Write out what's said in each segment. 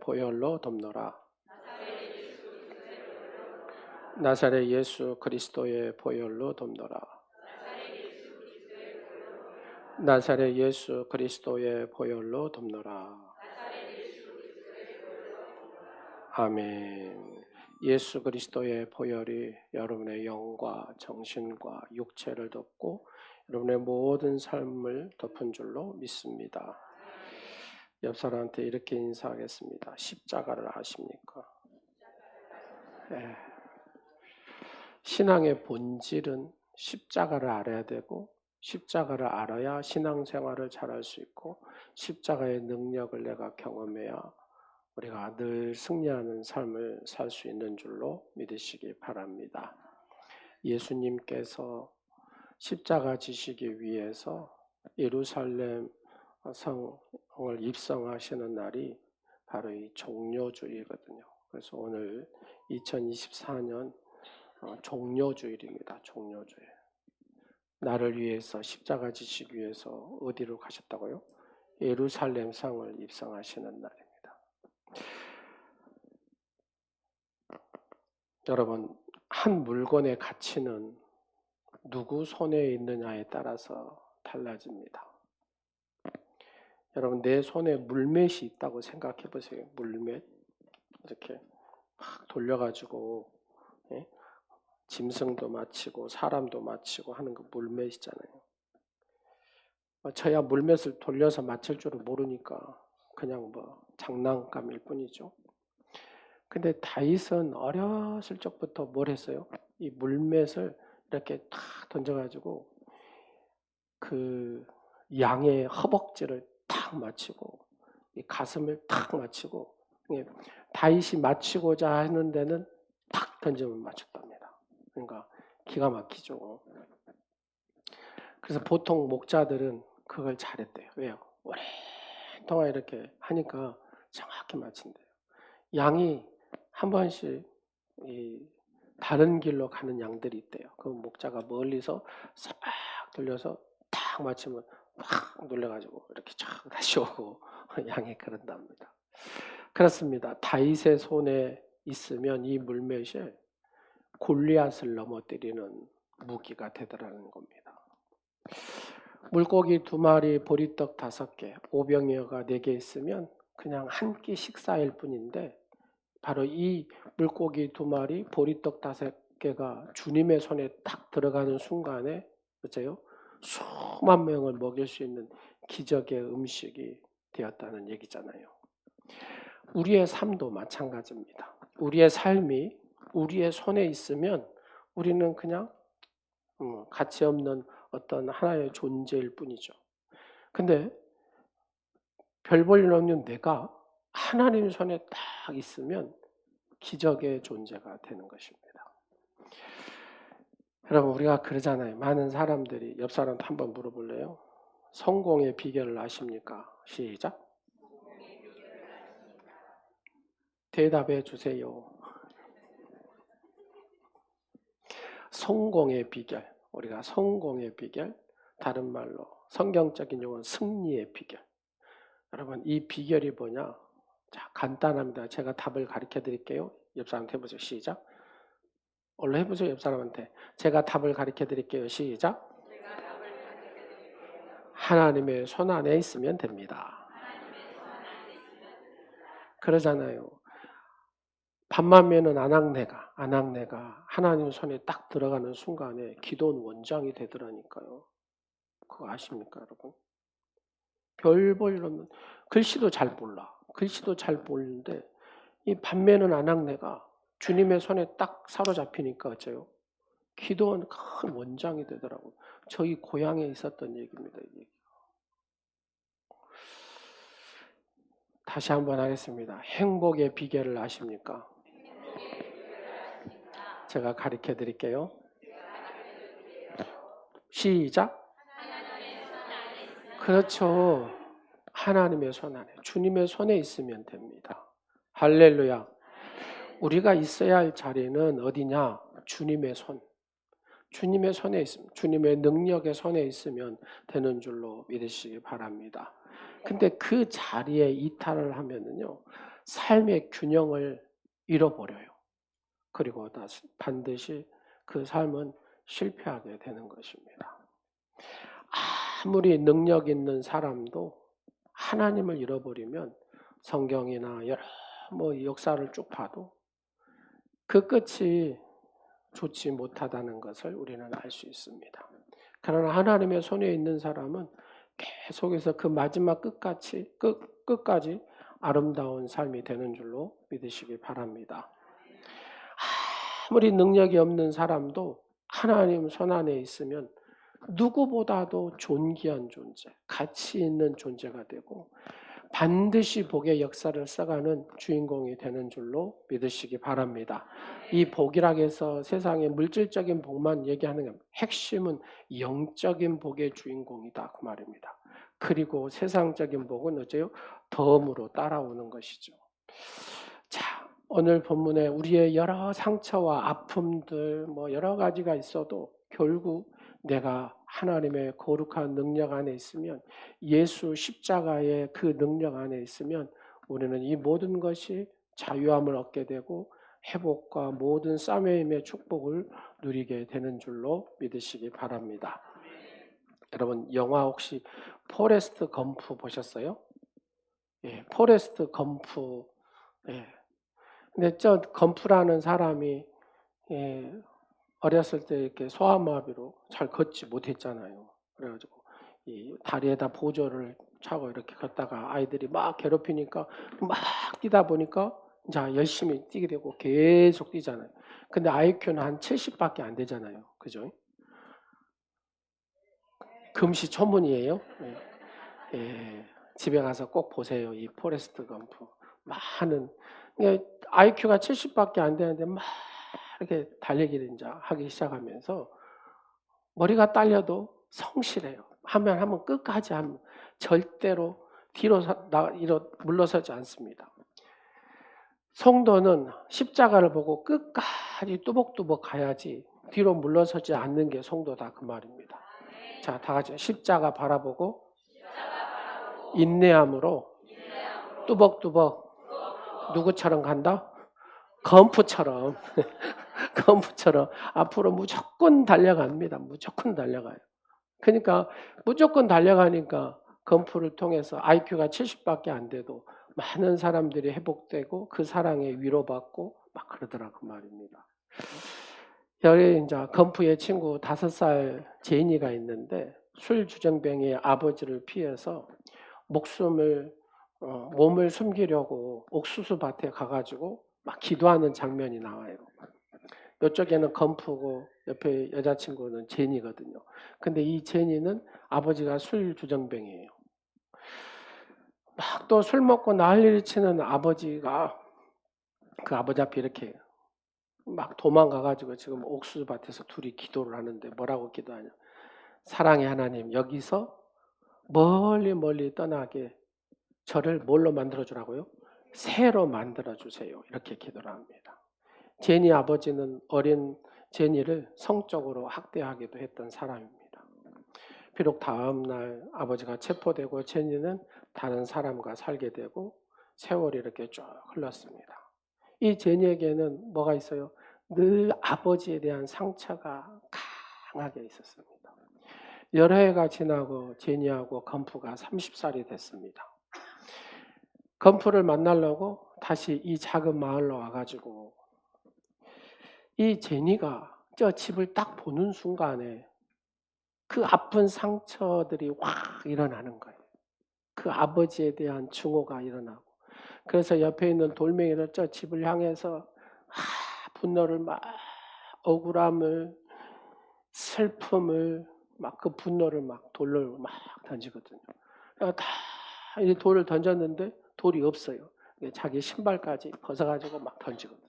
보혈로 덮노라. 나사렛 예수 그리스도의 보혈로 덮노라. 나사렛 예수 그리스도의 보혈로 덮노라. 아멘. 예수 그리스도의 보혈이 여러분의 영과 정신과 육체를 덮고 여러분의 모든 삶을 덮은 줄로 믿습니다. 옆 사람한테 이렇게 인사하겠습니다. 십자가를 아십니까? 네. 신앙의 본질은 십자가를 알아야 되고 십자가를 알아야 신앙생활을 잘할 수 있고 십자가의 능력을 내가 경험해야 우리가 늘 승리하는 삶을 살 수 있는 줄로 믿으시기 바랍니다. 예수님께서 십자가 지시기 위해서 예루살렘 성을 입성하시는 날이 바로 이 종료주일이거든요. 그래서 오늘 2024년 종료주일입니다. 종료주일. 나를 위해서 십자가 지시기 위해서 어디로 가셨다고요? 예루살렘 성을 입성하시는 날입니다. 여러분, 한 물건의 가치는 누구 손에 있느냐에 따라서 달라집니다. 여러분, 내 손에 물맷이 있다고 생각해 보세요. 물맷 이렇게 막 돌려가지고 짐승도 맞히고 사람도 맞히고 하는 거 물맷이잖아요. 저야 물맷을 돌려서 맞힐 줄은 모르니까 그냥 장난감일 뿐이죠. 근데 다윗은 어렸을 적부터 뭘 했어요? 이 물맷을 이렇게 탁 던져가지고 그 양의 허벅지를 탁 맞히고 이 가슴을 탁 맞히고 다윗이 맞히고자 하는 데는 탁 던지면 맞췄답니다. 그러니까 기가 막히죠. 그래서 보통 목자들은 그걸 잘했대요. 왜요? 오랫동안 이렇게 하니까 정확히 맞춘대요. 양이 한 번씩 다른 길로 가는 양들이 있대요. 그 목자가 멀리서 싹 돌려서 탁 맞추면 확 눌러가지고 이렇게 쫙 다시 오고 양이 그런답니다. 그렇습니다. 다윗의 손에 있으면 이 물맷이 골리앗을 넘어뜨리는 무기가 되더라는 겁니다. 물고기 2마리, 보리떡 5개, 오병이어가 4개 있으면 그냥 한 끼 식사일 뿐인데 바로 이 물고기 2마리, 보리떡 5개가 주님의 손에 딱 들어가는 순간에 그렇죠? 수만 명을 먹일 수 있는 기적의 음식이 되었다는 얘기잖아요. 우리의 삶도 마찬가지입니다. 우리의 삶이 우리의 손에 있으면 우리는 그냥 가치 없는 어떤 하나의 존재일 뿐이죠. 근데 별 볼 일 없는 내가 하나님 손에 딱 있으면 기적의 존재가 되는 것입니다. 여러분, 우리가 그러잖아요. 많은 사람들이 옆 사람한테 한번 물어볼래요? 성공의 비결을 아십니까? 시작. 대답해 주세요. 성공의 비결. 우리가 성공의 비결, 다른 말로 성경적인 용어는 승리의 비결. 여러분, 이 비결이 뭐냐? 자, 간단합니다. 제가 답을 가르쳐 드릴게요. 옆 사람한테 해보세요. 시작. 얼른 해보세요. 옆 사람한테. 제가 답을 가르쳐 드릴게요. 시작. 하나님의 손 안에 있으면 됩니다. 그러잖아요. 밤마면은 아낙네가 하나님 손에 딱 들어가는 순간에 기도는 원장이 되더라니까요. 그거 아십니까, 여러분? 별 볼 일 없는 글씨도 잘 몰라. 글씨도 잘 모르는데 이 밤매는 아낙네가 주님의 손에 딱 사로잡히니까 어째요? 기도는 큰 원장이 되더라고요. 저희 고향에 있었던 얘기입니다. 이 다시 한번 하겠습니다. 행복의 비결을 아십니까? 제가 가르쳐 드릴게요. 시작. 그렇죠. 하나님의 손 안에, 주님의 손에 있으면 됩니다. 할렐루야. 우리가 있어야 할 자리는 어디냐? 주님의 손. 주님의 손에 있으면, 주님의 능력의 손에 있으면 되는 줄로 믿으시기 바랍니다. 근데 그 자리에 이탈을 하면은요, 삶의 균형을 잃어버려요. 그리고 반드시 그 삶은 실패하게 되는 것입니다. 아무리 능력 있는 사람도 하나님을 잃어버리면 성경이나 여러 역사를 쭉 봐도 그 끝이 좋지 못하다는 것을 우리는 알 수 있습니다. 그러나 하나님의 손에 있는 사람은 계속해서 그 마지막 끝까지 아름다운 삶이 되는 줄로 믿으시기 바랍니다. 아무리 능력이 없는 사람도 하나님 손 안에 있으면 누구보다도 존귀한 존재, 가치 있는 존재가 되고 반드시 복의 역사를 써가는 주인공이 되는 줄로 믿으시기 바랍니다. 이 복이라고 해서 세상의 물질적인 복만 얘기하는 게 핵심은 영적인 복의 주인공이다 그 말입니다. 그리고 세상적인 복은 어째요? 덤으로 따라오는 것이죠. 자, 오늘 본문에 우리의 여러 상처와 아픔들 여러 가지가 있어도 결국 내가 하나님의 거룩한 능력 안에 있으면, 예수 십자가의 그 능력 안에 있으면 우리는 이 모든 것이 자유함을 얻게 되고 회복과 모든 싸매임의 축복을 누리게 되는 줄로 믿으시기 바랍니다. 여러분 영화 혹시 포레스트 검프 보셨어요? 예, 포레스트 검프. 예. 근데 저 검프라는 사람이 어렸을 때 이렇게 소아마비로 잘 걷지 못했잖아요. 그래가지고 이 다리에다 보조를 차고 이렇게 걷다가 아이들이 막 괴롭히니까 막 뛰다 보니까 자 열심히 뛰게 되고 계속 뛰잖아요. 근데 IQ는 한 70밖에 안 되잖아요. 그죠? 금시초문이에요. 예, 집에 가서 꼭 보세요. 이 포레스트 검프. 많은 IQ가 70밖에 안 되는데 막 이렇게 달리기를 이제 하기 시작하면서 머리가 딸려도 성실해요. 하면 끝까지 하면 절대로 뒤로 물러서지 않습니다. 성도는 십자가를 보고 끝까지 뚜벅뚜벅 가야지 뒤로 물러서지 않는 게 성도다 그 말입니다. 자, 다 같이 십자가 바라보고 인내함으로 뚜벅뚜벅 누구처럼 간다? 검프처럼 검프처럼 앞으로 무조건 달려갑니다. 무조건 달려가요. 그러니까 무조건 달려가니까 검프를 통해서 IQ가 70밖에 안 돼도 많은 사람들이 회복되고 그 사랑에 위로받고 막 그러더라고 말입니다. 여기 이제 검프의 친구 5살 제인이가 있는데 술 주정뱅이의 아버지를 피해서 몸을 숨기려고 옥수수 밭에 가가지고 막 기도하는 장면이 나와요. 이쪽에는 검프고 옆에 여자친구는 제니거든요. 근데 이 제니는 아버지가 술 주정뱅이에요. 막 또 술 먹고 난리를 치는 아버지가 그 아버지 앞에 이렇게 막 도망가가지고 지금 옥수수밭에서 둘이 기도를 하는데 뭐라고 기도하냐. 사랑의 하나님, 여기서 멀리 떠나게 저를 뭘로 만들어주라고요? 새로 만들어주세요. 이렇게 기도를 합니다. 제니 아버지는 어린 제니를 성적으로 학대하기도 했던 사람입니다. 비록 다음날 아버지가 체포되고 제니는 다른 사람과 살게 되고 세월이 이렇게 쭉 흘렀습니다. 이 제니에게는 뭐가 있어요? 늘 아버지에 대한 상처가 강하게 있었습니다. 여러 해가 지나고 제니하고 검프가 30살이 됐습니다. 검프를 만나려고 다시 이 작은 마을로 와가지고 이 제니가 저 집을 딱 보는 순간에 그 아픈 상처들이 확 일어나는 거예요. 그 아버지에 대한 증오가 일어나고, 그래서 옆에 있는 돌멩이를 저 집을 향해서 분노를 막, 억울함을, 슬픔을 막 그 분노를 막 돌로 막 던지거든요. 다 이 돌을 던졌는데 돌이 없어요. 자기 신발까지 벗어가지고 막 던지거든요.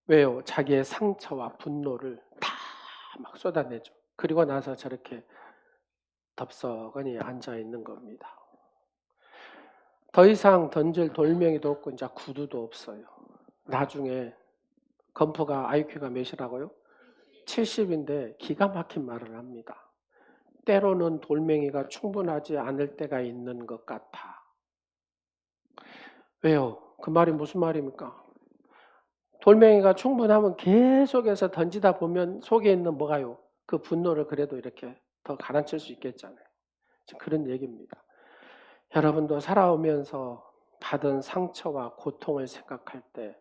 왜요? 자기의 상처와 분노를 다 막 쏟아내죠. 그리고 나서 저렇게 덥석하니 앉아 있는 겁니다. 더 이상 던질 돌멩이도 없고 이제 구두도 없어요. 나중에 검프가 IQ가 몇이라고요? 70인데 기가 막힌 말을 합니다. 때로는 돌멩이가 충분하지 않을 때가 있는 것 같아. 왜요? 그 말이 무슨 말입니까? 돌멩이가 충분하면 계속해서 던지다 보면 속에 있는 뭐가요? 그 분노를 그래도 이렇게 더 가라앉힐 수 있겠잖아요. 그런 얘기입니다. 여러분도 살아오면서 받은 상처와 고통을 생각할 때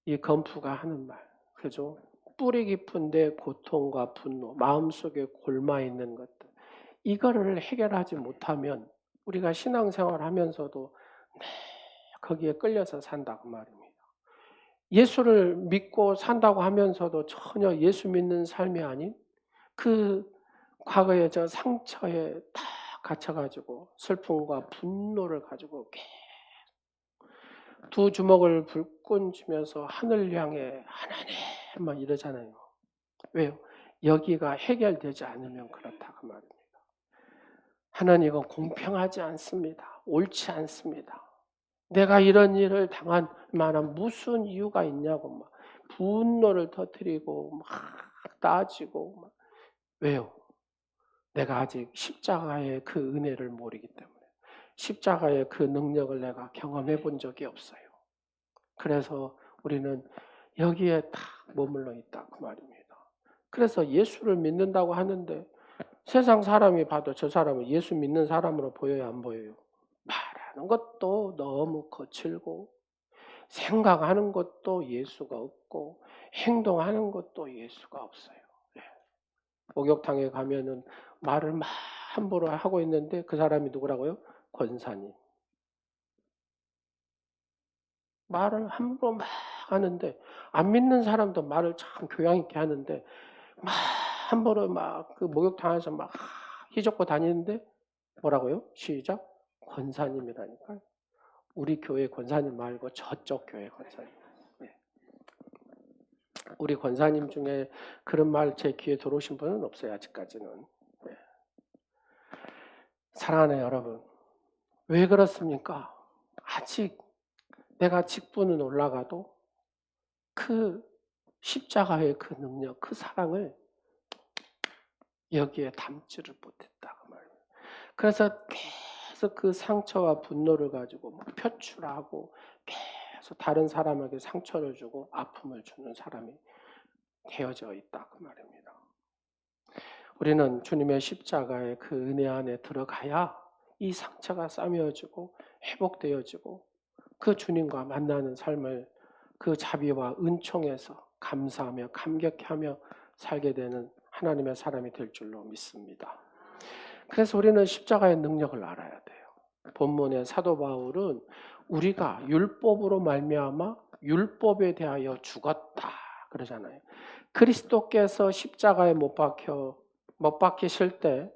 이 건프가 하는 말, 그죠? 뿌리 깊은데 고통과 분노, 마음속에 골마 있는 것들, 이거를 해결하지 못하면 우리가 신앙생활 하면서도 거기에 끌려서 산다고 말입니다. 예수를 믿고 산다고 하면서도 전혀 예수 믿는 삶이 아닌 그 과거의 저 상처에 다 갇혀가지고 슬픔과 분노를 가지고 두 주먹을 불끈 쥐면서 하늘 향해 하나님 막 이러잖아요. 왜요? 여기가 해결되지 않으면 그렇다 그 말입니다. 하나님은 공평하지 않습니다. 옳지 않습니다. 내가 이런 일을 당한 만한 무슨 이유가 있냐고 막 분노를 터뜨리고 막 따지고 막. 왜요? 내가 아직 십자가의 그 은혜를 모르기 때문에 십자가의 그 능력을 내가 경험해 본 적이 없어요. 그래서 우리는 여기에 딱 머물러 있다 그 말입니다. 그래서 예수를 믿는다고 하는데 세상 사람이 봐도 저 사람은 예수 믿는 사람으로 보여요, 안 보여요? 말하는 것도 너무 거칠고 생각하는 것도 예수가 없고 행동하는 것도 예수가 없어요. 목욕탕에 가면은 말을 막 함부로 하고 있는데 그 사람이 누구라고요? 권사님. 말을 함부로 막 하는데 안 믿는 사람도 말을 참 교양 있게 하는데 막 함부로 막 그 목욕탕에서 막 휘젓고 다니는데 뭐라고요? 시작. 권사님이라니까요. 우리 교회 권사님 말고 저쪽 교회 권사님. 네. 우리 권사님 중에 그런 말 제 귀에 들어오신 분은 없어요. 아직까지는. 네. 사랑하는 여러분. 왜 그렇습니까? 아직 내가 직분은 올라가도 그 십자가의 그 능력, 그 사랑을 여기에 담지를 못했다 그 말이에요. 그래서 계속 그 상처와 분노를 가지고 막 표출하고 계속 다른 사람에게 상처를 주고 아픔을 주는 사람이 되어져 있다 그 말입니다. 우리는 주님의 십자가의 그 은혜 안에 들어가야 이 상처가 싸매어지고 회복되어지고 그 주님과 만나는 삶을 그 자비와 은총에서 감사하며 감격하며 살게 되는 하나님의 사람이 될 줄로 믿습니다. 그래서 우리는 십자가의 능력을 알아야 돼요. 본문의 사도 바울은 우리가 율법으로 말미암아 율법에 대하여 죽었다 그러잖아요. 그리스도께서 십자가에 못 박히실 때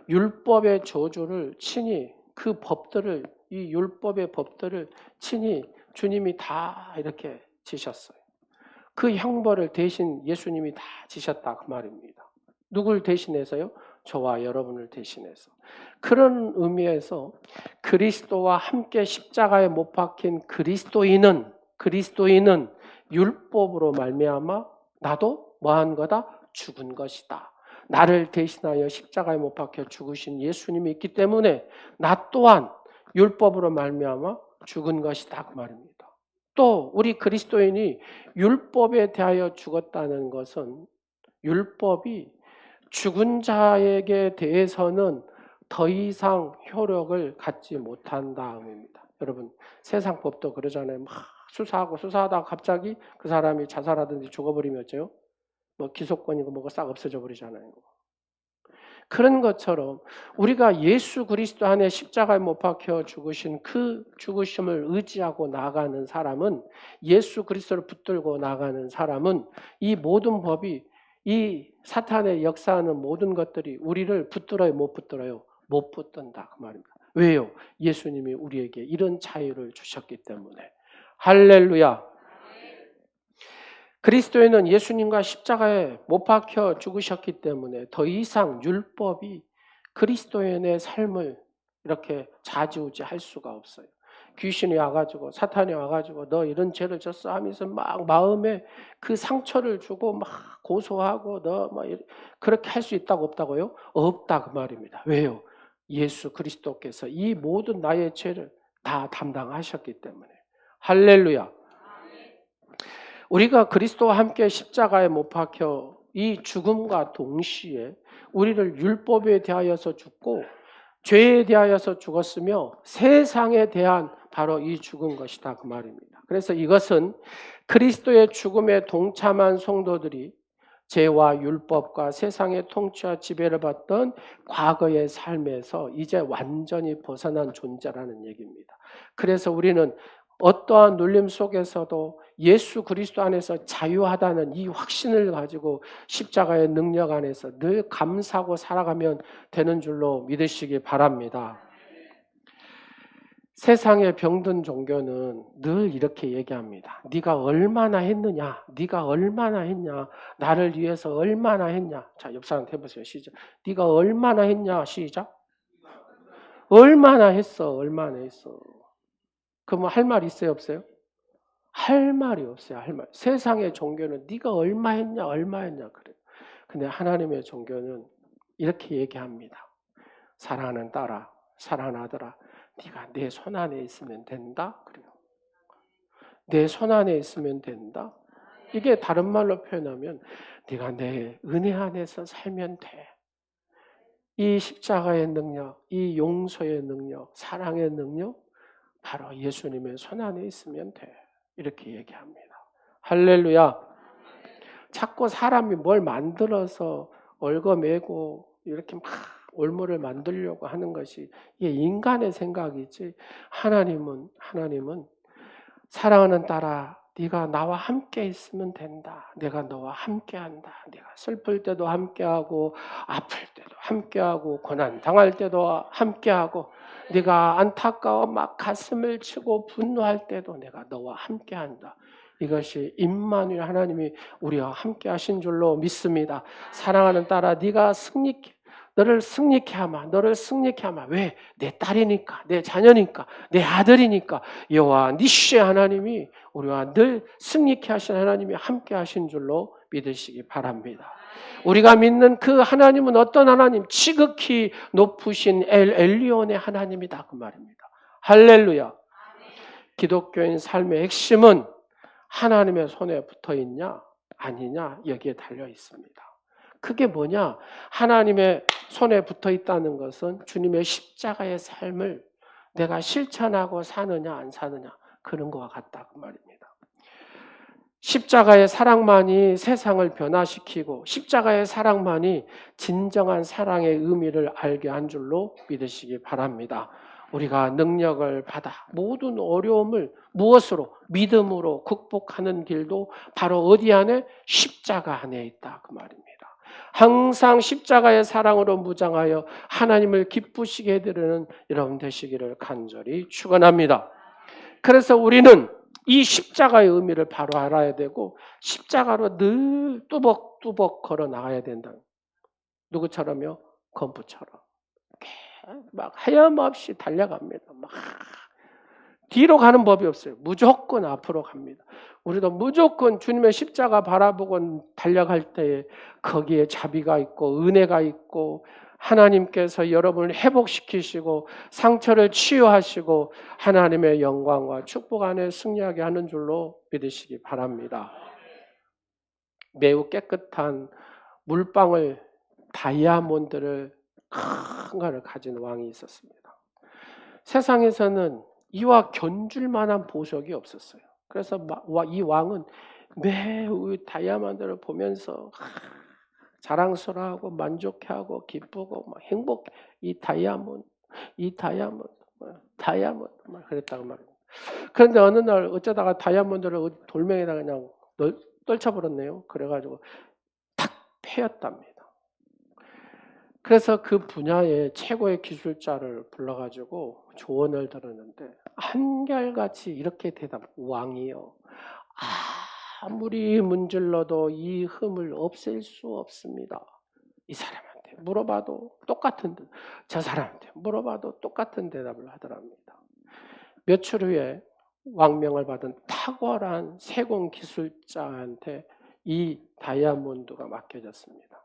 율법의 저주를 친히 그 법들을 이 율법의 법들을 친히 주님이 다 이렇게 지셨어요. 그 형벌을 대신 예수님이 다 지셨다 그 말입니다. 누굴 대신해서요? 저와 여러분을 대신해서. 그런 의미에서 그리스도와 함께 십자가에 못 박힌 그리스도인은 율법으로 말미암아 나도 뭐한 거다? 죽은 것이다. 나를 대신하여 십자가에 못 박혀 죽으신 예수님이 있기 때문에 나 또한 율법으로 말미암아 죽은 것이다 그 말입니다. 또 우리 그리스도인이 율법에 대하여 죽었다는 것은 율법이 죽은 자에게 대해서는 더 이상 효력을 갖지 못한다 의미입니다. 여러분 세상 법도 그러잖아요. 막 수사하다가 갑자기 그 사람이 자살하든지 죽어버리면 어째요? 뭐 기소권이고 뭐가 싹 없어져 버리잖아요. 그런 것처럼 우리가 예수 그리스도 안에 십자가에 못 박혀 죽으신 그 죽으심을 의지하고 나가는 사람은 예수 그리스도를 붙들고 나가는 사람은 이 모든 법이 이 사탄의 역사하는 모든 것들이 우리를 붙들어요? 못 붙들어요? 못 붙든다 그 말입니다. 왜요? 예수님이 우리에게 이런 자유를 주셨기 때문에. 할렐루야. 그리스도인은 예수님과 십자가에 못 박혀 죽으셨기 때문에 더 이상 율법이 그리스도인의 삶을 이렇게 좌지우지할 수가 없어요. 귀신이 와가지고 사탄이 와가지고 너 이런 죄를 졌어 하면서 막 마음에 그 상처를 주고 막 고소하고 너 막 그렇게 할 수 있다고 없다고요? 없다 그 말입니다. 왜요? 예수 그리스도께서 이 모든 나의 죄를 다 담당하셨기 때문에. 할렐루야. 우리가 그리스도와 함께 십자가에 못 박혀 이 죽음과 동시에 우리를 율법에 대하여서 죽고 죄에 대하여서 죽었으며 세상에 대한 바로 이 죽은 것이다 그 말입니다. 그래서 이것은 그리스도의 죽음에 동참한 성도들이 죄와 율법과 세상의 통치와 지배를 받던 과거의 삶에서 이제 완전히 벗어난 존재라는 얘기입니다. 그래서 우리는 어떠한 눌림 속에서도 예수 그리스도 안에서 자유하다는 이 확신을 가지고 십자가의 능력 안에서 늘 감사하고 살아가면 되는 줄로 믿으시기 바랍니다. 세상의 병든 종교는 늘 이렇게 얘기합니다. 네가 얼마나 했느냐? 네가 얼마나 했냐? 나를 위해서 얼마나 했냐? 자, 옆 사람한테 해보세요. 시작. 네가 얼마나 했냐? 시작. 얼마나 했어? 얼마나 했어? 그럼 할 말 있어요? 없어요? 할 말이 없어요. 할 말. 세상의 종교는 네가 얼마 했냐? 얼마 했냐? 그래. 근데 하나님의 종교는 이렇게 얘기합니다. 사랑하는 딸아, 사랑하는 아들아, 네가 내 손 안에 있으면 된다. 그래요. 내 손 안에 있으면 된다. 이게 다른 말로 표현하면 네가 내 은혜 안에서 살면 돼. 이 십자가의 능력, 이 용서의 능력, 사랑의 능력, 바로 예수님의 손 안에 있으면 돼. 이렇게 얘기합니다. 할렐루야. 자꾸 사람이 뭘 만들어서 얽어매고 이렇게 막 올무를 만들려고 하는 것이 이게 인간의 생각이지 하나님은 사랑하는 딸아 네가 나와 함께 있으면 된다. 내가 너와 함께한다. 네가 슬플 때도 함께하고 아플 때도 함께하고 고난 당할 때도 함께하고 네가 안타까워 막 가슴을 치고 분노할 때도 내가 너와 함께한다. 이것이 임마누엘 하나님이 우리와 함께 하신 줄로 믿습니다. 사랑하는 딸아 네가 너를 승리케 하마. 왜? 내 딸이니까, 내 자녀니까, 내 아들이니까. 여호와 니시의 하나님이 우리와 늘 승리케 하신 하나님이 함께 하신 줄로 믿으시기 바랍니다. 우리가 믿는 그 하나님은 어떤 하나님? 지극히 높으신 엘리온의 하나님이다 그 말입니다. 할렐루야. 기독교인 삶의 핵심은 하나님의 손에 붙어 있냐 아니냐 여기에 달려 있습니다. 그게 뭐냐? 하나님의 손에 붙어 있다는 것은 주님의 십자가의 삶을 내가 실천하고 사느냐 안 사느냐 그런 것과 같다 그 말입니다. 십자가의 사랑만이 세상을 변화시키고 십자가의 사랑만이 진정한 사랑의 의미를 알게 한 줄로 믿으시기 바랍니다. 우리가 능력을 받아 모든 어려움을 무엇으로? 믿음으로 극복하는 길도 바로 어디 안에? 십자가 안에 있다 그 말입니다. 항상 십자가의 사랑으로 무장하여 하나님을 기쁘시게 해드리는 여러분 되시기를 간절히 축원합니다. 그래서 우리는 이 십자가의 의미를 바로 알아야 되고 십자가로 늘 뚜벅뚜벅 걸어 나가야 된다. 누구처럼요? 검부처럼. 막 하염없이 달려갑니다. 막 뒤로 가는 법이 없어요. 무조건 앞으로 갑니다. 우리도 무조건 주님의 십자가 바라보고 달려갈 때에 거기에 자비가 있고 은혜가 있고 하나님께서 여러분을 회복시키시고 상처를 치유하시고 하나님의 영광과 축복 안에 승리하게 하는 줄로 믿으시기 바랍니다. 매우 깨끗한 물방울 다이아몬드를 큰 거를 가진 왕이 있었습니다. 세상에서는 이와 견줄 만한 보석이 없었어요. 그래서 이 왕은 매우 다이아몬드를 보면서 자랑스러워하고 만족해하고 기쁘고 막 행복해. 이 다이아몬드 막 그랬다고 말입니다. 그런데 어느 날 어쩌다가 다이아몬드를 돌멩이에다 그냥 떨쳐버렸네요. 그래가지고 탁 패였답니다. 그래서 그 분야의 최고의 기술자를 불러가지고 조언을 들었는데 한결같이 이렇게 왕이요. 아무리 문질러도 이 흠을 없앨 수 없습니다. 이 사람한테 물어봐도 똑같은 저 사람한테 물어봐도 똑같은 대답을 하더랍니다. 며칠 후에 왕명을 받은 탁월한 세공 기술자한테 이 다이아몬드가 맡겨졌습니다.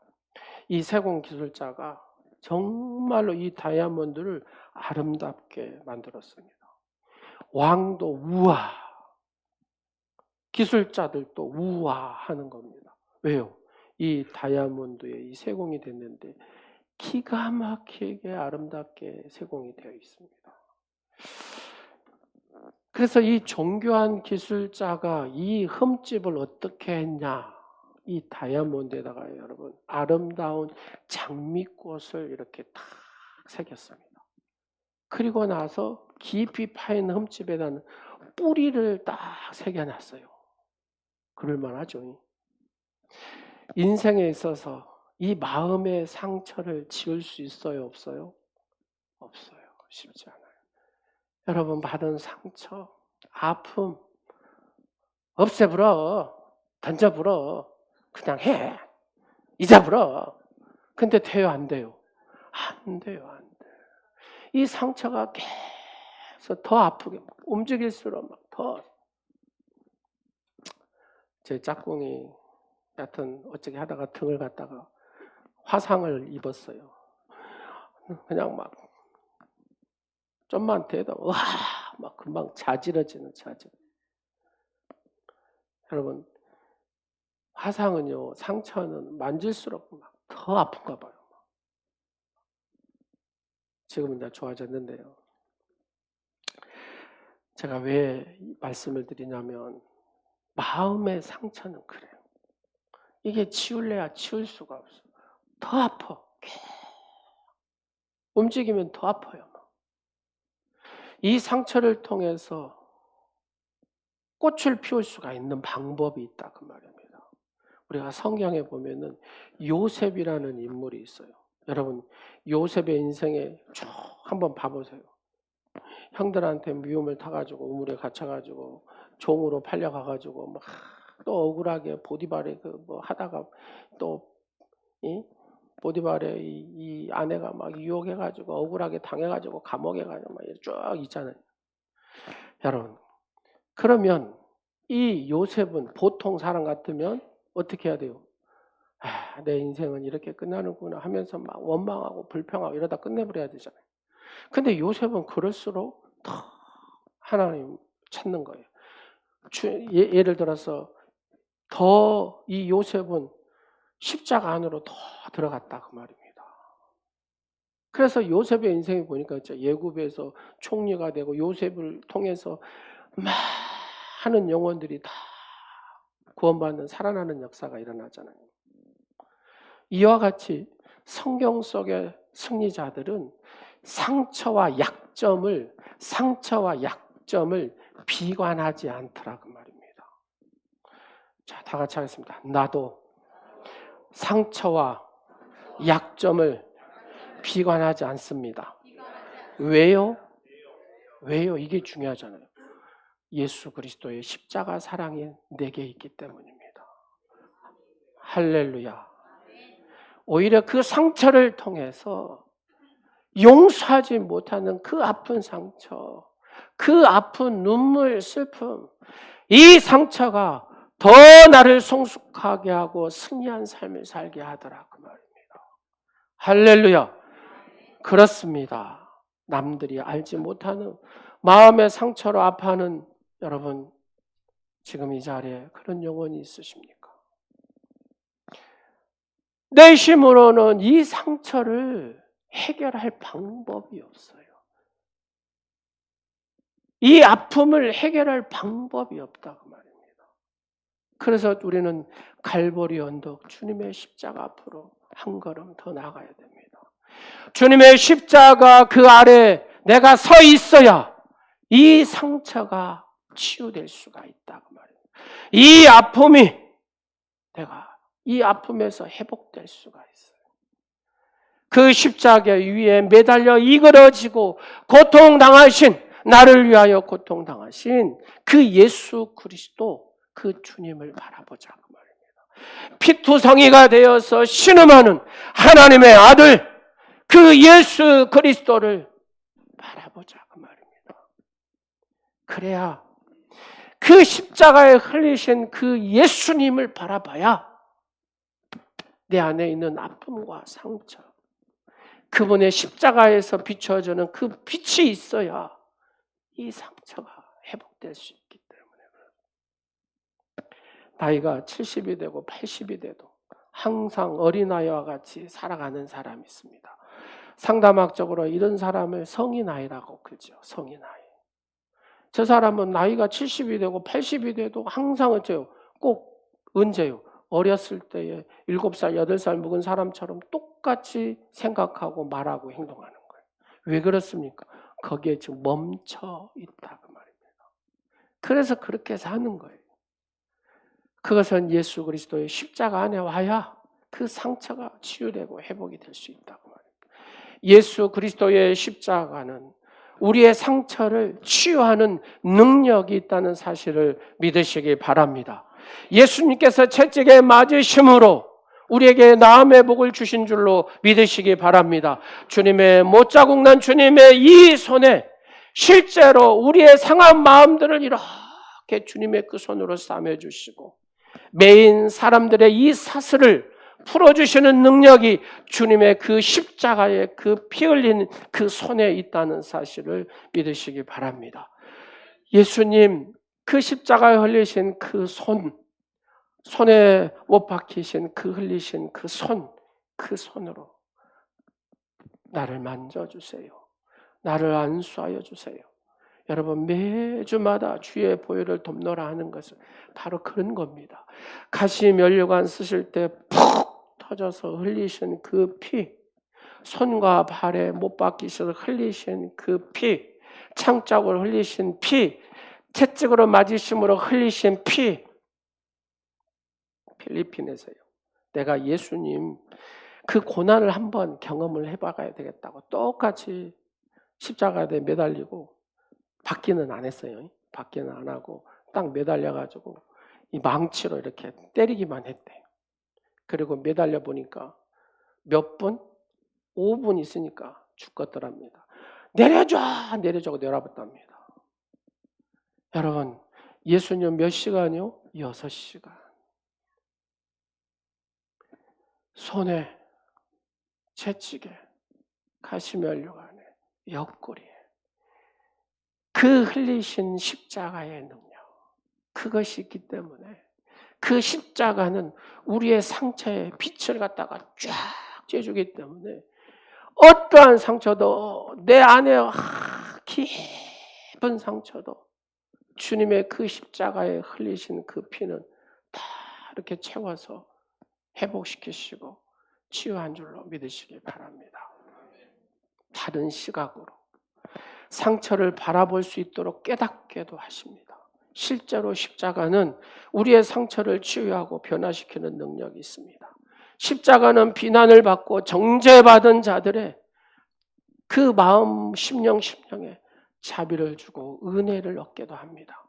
이 세공 기술자가 정말로 이 다이아몬드를 아름답게 만들었습니다. 왕도 우와, 기술자들도 우와 하는 겁니다. 왜요? 이 다이아몬드에 이 세공이 됐는데 기가 막히게 아름답게 세공이 되어 있습니다. 그래서 이 정교한 기술자가 이 흠집을 어떻게 했냐? 이 다이아몬드에다가 여러분 아름다운 장미꽃을 이렇게 탁 새겼습니다. 그리고 나서 깊이 파인 흠집에다는 뿌리를 딱 새겨놨어요. 그럴만하죠. 인생에 있어서 이 마음의 상처를 지울 수 있어요? 없어요? 없어요. 쉽지 않아요. 여러분 받은 상처, 아픔 없애버려. 던져버려. 그냥 해. 잊어버려. 근데 돼요? 안 돼요? 안 돼요. 안 돼요. 이 상처가 계속 더 아프게 움직일수록 막 더. 제 짝꿍이 여하튼 어떻게 하다가 등을 갖다가 화상을 입었어요. 그냥 막 좀만 돼도 와 막 금방 자지러지는 자질. 여러분 화상은요, 상처는 만질수록 막 더 아픈가 봐요. 지금은 다 좋아졌는데요. 제가 왜 말씀을 드리냐면 마음의 상처는 그래요. 이게 치울래야 치울 수가 없어. 더 아파. 움직이면 더 아파요. 이 상처를 통해서 꽃을 피울 수가 있는 방법이 있다 그 말입니다. 우리가 성경에 보면은 요셉이라는 인물이 있어요. 여러분 요셉의 인생에 쭉 한번 봐보세요. 형들한테 미움을 타가지고 우물에 갇혀가지고 종으로 팔려가가지고 막 또 억울하게 보디발에 그 뭐 하다가 또 보디발의 이 아내가 막 유혹해가지고 억울하게 당해가지고 감옥에 가지고 막 쭉 있잖아요. 여러분 그러면 이 요셉은 보통 사람 같으면 어떻게 해야 돼요? 내 인생은 이렇게 끝나는구나 하면서 막 원망하고 불평하고 이러다 끝내버려야 되잖아요. 근데 요셉은 그럴수록 더 하나님 찾는 거예요. 예를 들어서 더 이 요셉은 십자가 안으로 더 들어갔다 그 말입니다. 그래서 요셉의 인생을 보니까 예굽에서 총리가 되고 요셉을 통해서 많은 영혼들이 다 구원받는 살아나는 역사가 일어나잖아요. 이와 같이 성경 속의 승리자들은 상처와 약점을 비관하지 않더라 그 말입니다. 자, 다 같이 하겠습니다. 나도 상처와 약점을 비관하지 않습니다. 왜요? 왜요? 이게 중요하잖아요. 예수 그리스도의 십자가 사랑이 내게 있기 때문입니다. 할렐루야. 오히려 그 상처를 통해서 용서하지 못하는 그 아픈 상처, 그 아픈 눈물, 슬픔, 이 상처가 더 나를 성숙하게 하고 승리한 삶을 살게 하더라 그 말입니다. 할렐루야. 그렇습니다. 남들이 알지 못하는 마음의 상처로 아파하는 여러분 지금 이 자리에 그런 영혼이 있으십니까? 내 힘으로는 이 상처를 해결할 방법이 없어요. 이 아픔을 해결할 방법이 없다 그 말입니다. 그래서 우리는 갈보리 언덕 주님의 십자가 앞으로 한 걸음 더 나가야 됩니다. 주님의 십자가 그 아래 내가 서 있어야 이 상처가 치유될 수가 있다 그 말이에요. 이 아픔이 내가 이 아픔에서 회복될 수가 있어요. 그 십자가 위에 매달려 이그러지고 고통당하신 나를 위하여 고통당하신 그 예수 그리스도 그 주님을 바라보자 그 말입니다. 피투성이가 되어서 신음하는 하나님의 아들 그 예수 그리스도를 바라보자 그 말입니다. 그래야 그 십자가에 흘리신 그 예수님을 바라봐야 내 안에 있는 아픔과 상처, 그분의 십자가에서 비춰주는 그 빛이 있어야 이 상처가 회복될 수 있기 때문에 나이가 70이 되고 80이 돼도 항상 어린아이와 같이 살아가는 사람이 있습니다. 상담학적으로 이런 사람을 성인아이라고 그러죠. 성인아이. 저 사람은 나이가 70이 되고 80이 돼도 항상 어째요? 꼭 언제요? 어렸을 때에 7살, 8살 먹은 사람처럼 똑같이 생각하고 말하고 행동하는 거예요. 왜 그렇습니까? 거기에 지금 멈춰 있다 그 말입니다. 그래서 그렇게 사는 거예요. 그것은 예수 그리스도의 십자가 안에 와야 그 상처가 치유되고 회복이 될 수 있다고 말입니다. 예수 그리스도의 십자가는 우리의 상처를 치유하는 능력이 있다는 사실을 믿으시기 바랍니다. 예수님께서 채찍에 맞으심으로 우리에게 나음의 복을 주신 줄로 믿으시기 바랍니다. 주님의 못자국 난 주님의 이 손에 실제로 우리의 상한 마음들을 이렇게 주님의 그 손으로 싸매주시고 매인 사람들의 이 사슬을 풀어주시는 능력이 주님의 그 십자가의 그 피 흘린 그 손에 있다는 사실을 믿으시기 바랍니다. 예수님 그 십자가에 흘리신 그 손에 못 박히신 그 흘리신 그 손으로 나를 만져주세요. 나를 안수하여 주세요. 여러분 매주마다 주의 보혈을 돕노라 하는 것은 바로 그런 겁니다. 가시 면류관 쓰실 때 푹 터져서 흘리신 그 피, 손과 발에 못 박히셔서 흘리신 그 피, 창자국을 흘리신 피, 채찍으로 맞으심으로 흘리신 피. 필리핀에서요. 내가 예수님 그 고난을 한번 경험을 해봐야 되겠다고 똑같이 십자가에 매달리고 받기는 안 했어요. 받기는 안 하고 딱 매달려가지고 이 망치로 이렇게 때리기만 했대요. 그리고 매달려 보니까 몇 분? 5분 있으니까 죽겠더랍니다. 내려줘! 내려줘고 내려봤답니다. 여러분, 예수님 몇 시간이요? 6시간. 손에, 채찍에, 가시면류관에, 옆구리에 그 흘리신 십자가의 능력, 그것이 있기 때문에 그 십자가는 우리의 상처에 빛을 갖다가 쫙 쬐주기 때문에 어떠한 상처도 내 안에 깊은 상처도 주님의 그 십자가에 흘리신 그 피는 다 이렇게 채워서 회복시키시고 치유한 줄로 믿으시기 바랍니다. 다른 시각으로 상처를 바라볼 수 있도록 깨닫게도 하십니다. 실제로 십자가는 우리의 상처를 치유하고 변화시키는 능력이 있습니다. 십자가는 비난을 받고 정죄받은 자들의 그 마음 심령에 자비를 주고 은혜를 얻게도 합니다.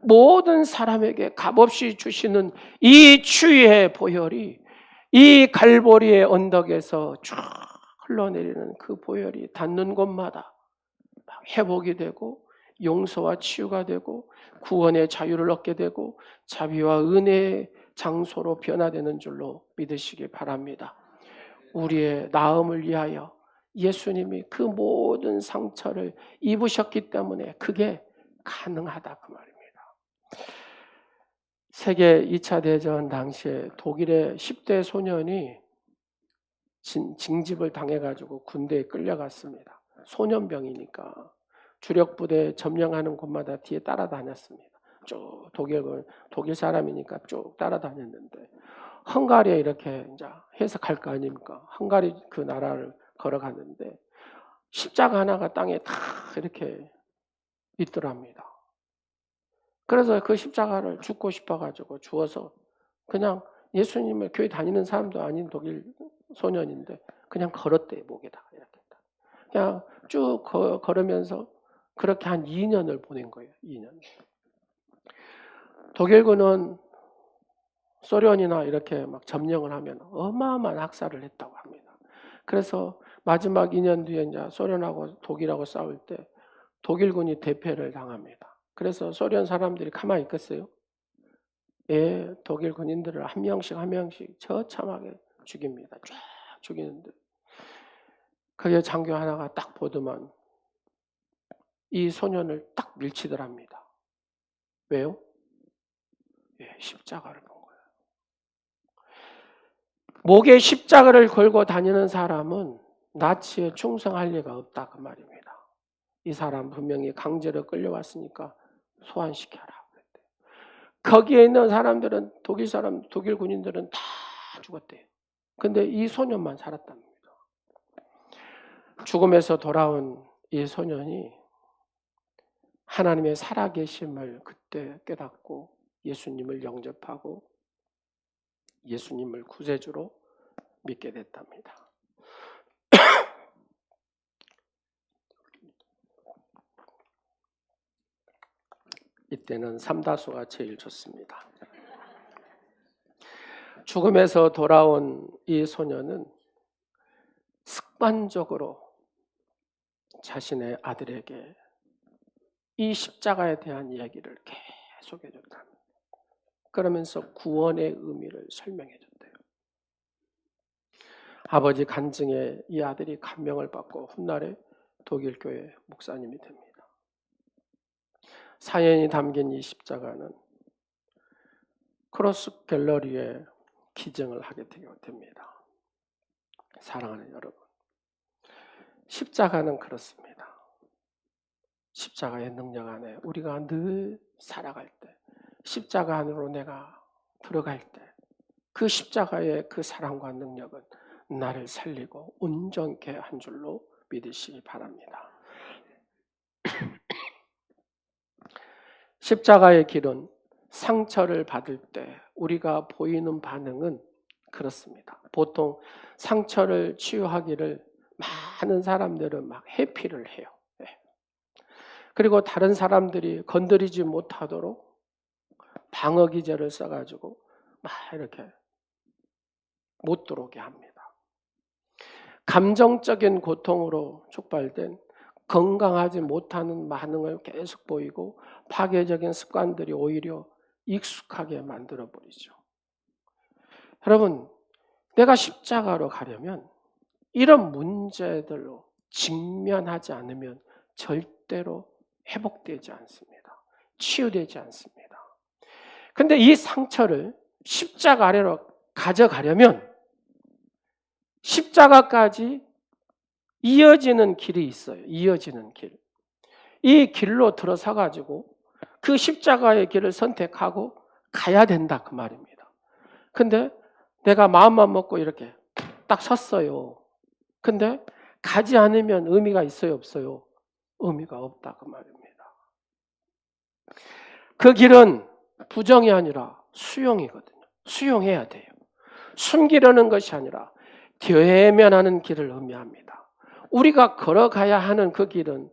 모든 사람에게 값없이 주시는 이 치유의 보혈이 이 갈보리의 언덕에서 쭉 흘러내리는 그 보혈이 닿는 곳마다 회복이 되고 용서와 치유가 되고 구원의 자유를 얻게 되고 자비와 은혜의 장소로 변화되는 줄로 믿으시기 바랍니다. 우리의 나음을 위하여 예수님이 그 모든 상처를 입으셨기 때문에 그게 가능하다 그 말입니다. 세계 2차 대전 당시에 독일의 10대 소년이 징집을 당해가지고 군대에 끌려갔습니다. 소년병이니까 주력 부대 점령하는 곳마다 뒤에 따라다녔습니다. 쭉 독일 사람이니까 쭉 따라다녔는데 헝가리에 이렇게 이제 해서 갈 거 아닙니까? 헝가리 그 나라를 걸어갔는데 십자가 하나가 땅에 다 이렇게 있더랍니다. 그래서 그 십자가를 죽고 싶어가지고 주워서 그냥 예수님을 교회 다니는 사람도 아닌 독일 소년인데 그냥 걸었대요, 목에다. 이렇게. 그냥 쭉 걸으면서 그렇게 한 2년을 보낸 거예요. 2년. 독일군은 소련이나 이렇게 막 점령을 하면 어마어마한 학살을 했다고 합니다. 그래서 마지막 2년 뒤에 이제 소련하고 독일하고 싸울 때 독일군이 대패를 당합니다. 그래서 소련 사람들이 가만히 있겠어요? 예, 독일 군인들을 한 명씩 처참하게 죽입니다. 쫙 죽이는데 그게 장교 하나가 딱 보더만 이 소년을 딱 밀치더랍니다. 왜요? 예, 십자가를 본 거예요. 목에 십자가를 걸고 다니는 사람은 나치에 충성할 리가 없다 그 말입니다. 이 사람 분명히 강제로 끌려왔으니까 소환시켜라. 거기에 있는 사람들은 독일 군인들은 다 죽었대요. 근데 이 소년만 살았답니다. 죽음에서 돌아온 이 소년이 하나님의 살아계심을 그때 깨닫고 예수님을 영접하고 예수님을 구세주로 믿게 됐답니다. 이때는 삼다수가 제일 좋습니다. 죽음에서 돌아온 이 소년은 습관적으로 자신의 아들에게 이 십자가에 대한 이야기를 계속 해줬답니다. 그러면서 구원의 의미를 설명해 줬대요. 아버지 간증에 이 아들이 감명을 받고 훗날에 독일 교회 목사님이 됩니다. 사연이 담긴 이 십자가는 크로스 갤러리에 기증을 하게 됩니다. 사랑하는 여러분, 십자가는 그렇습니다. 십자가의 능력 안에 우리가 늘 살아갈 때, 십자가 안으로 내가 들어갈 때, 그 십자가의 그 사랑과 능력은 나를 살리고 온전케 한 줄로 믿으시기 바랍니다. 십자가의 길은 상처를 받을 때 우리가 보이는 반응은 그렇습니다. 보통 상처를 치유하기를 많은 사람들은 막 회피를 해요. 그리고 다른 사람들이 건드리지 못하도록 방어기제를 써가지고 막 이렇게 못 들어오게 합니다. 감정적인 고통으로 촉발된 건강하지 못하는 반응을 계속 보이고 파괴적인 습관들이 오히려 익숙하게 만들어버리죠. 여러분, 내가 십자가로 가려면 이런 문제들로 직면하지 않으면 절대로 회복되지 않습니다. 치유되지 않습니다. 근데 이 상처를 십자가 아래로 가져가려면 십자가까지 이어지는 길이 있어요. 이어지는 길. 이 길로 들어서 가지고 그 십자가의 길을 선택하고 가야 된다 그 말입니다. 근데 내가 마음만 먹고 이렇게 딱 섰어요. 근데 가지 않으면 의미가 있어요, 없어요? 의미가 없다 그 말입니다. 그 길은 부정이 아니라 수용이거든요. 수용해야 돼요. 숨기려는 것이 아니라 대면하는 길을 의미합니다. 우리가 걸어가야 하는 그 길은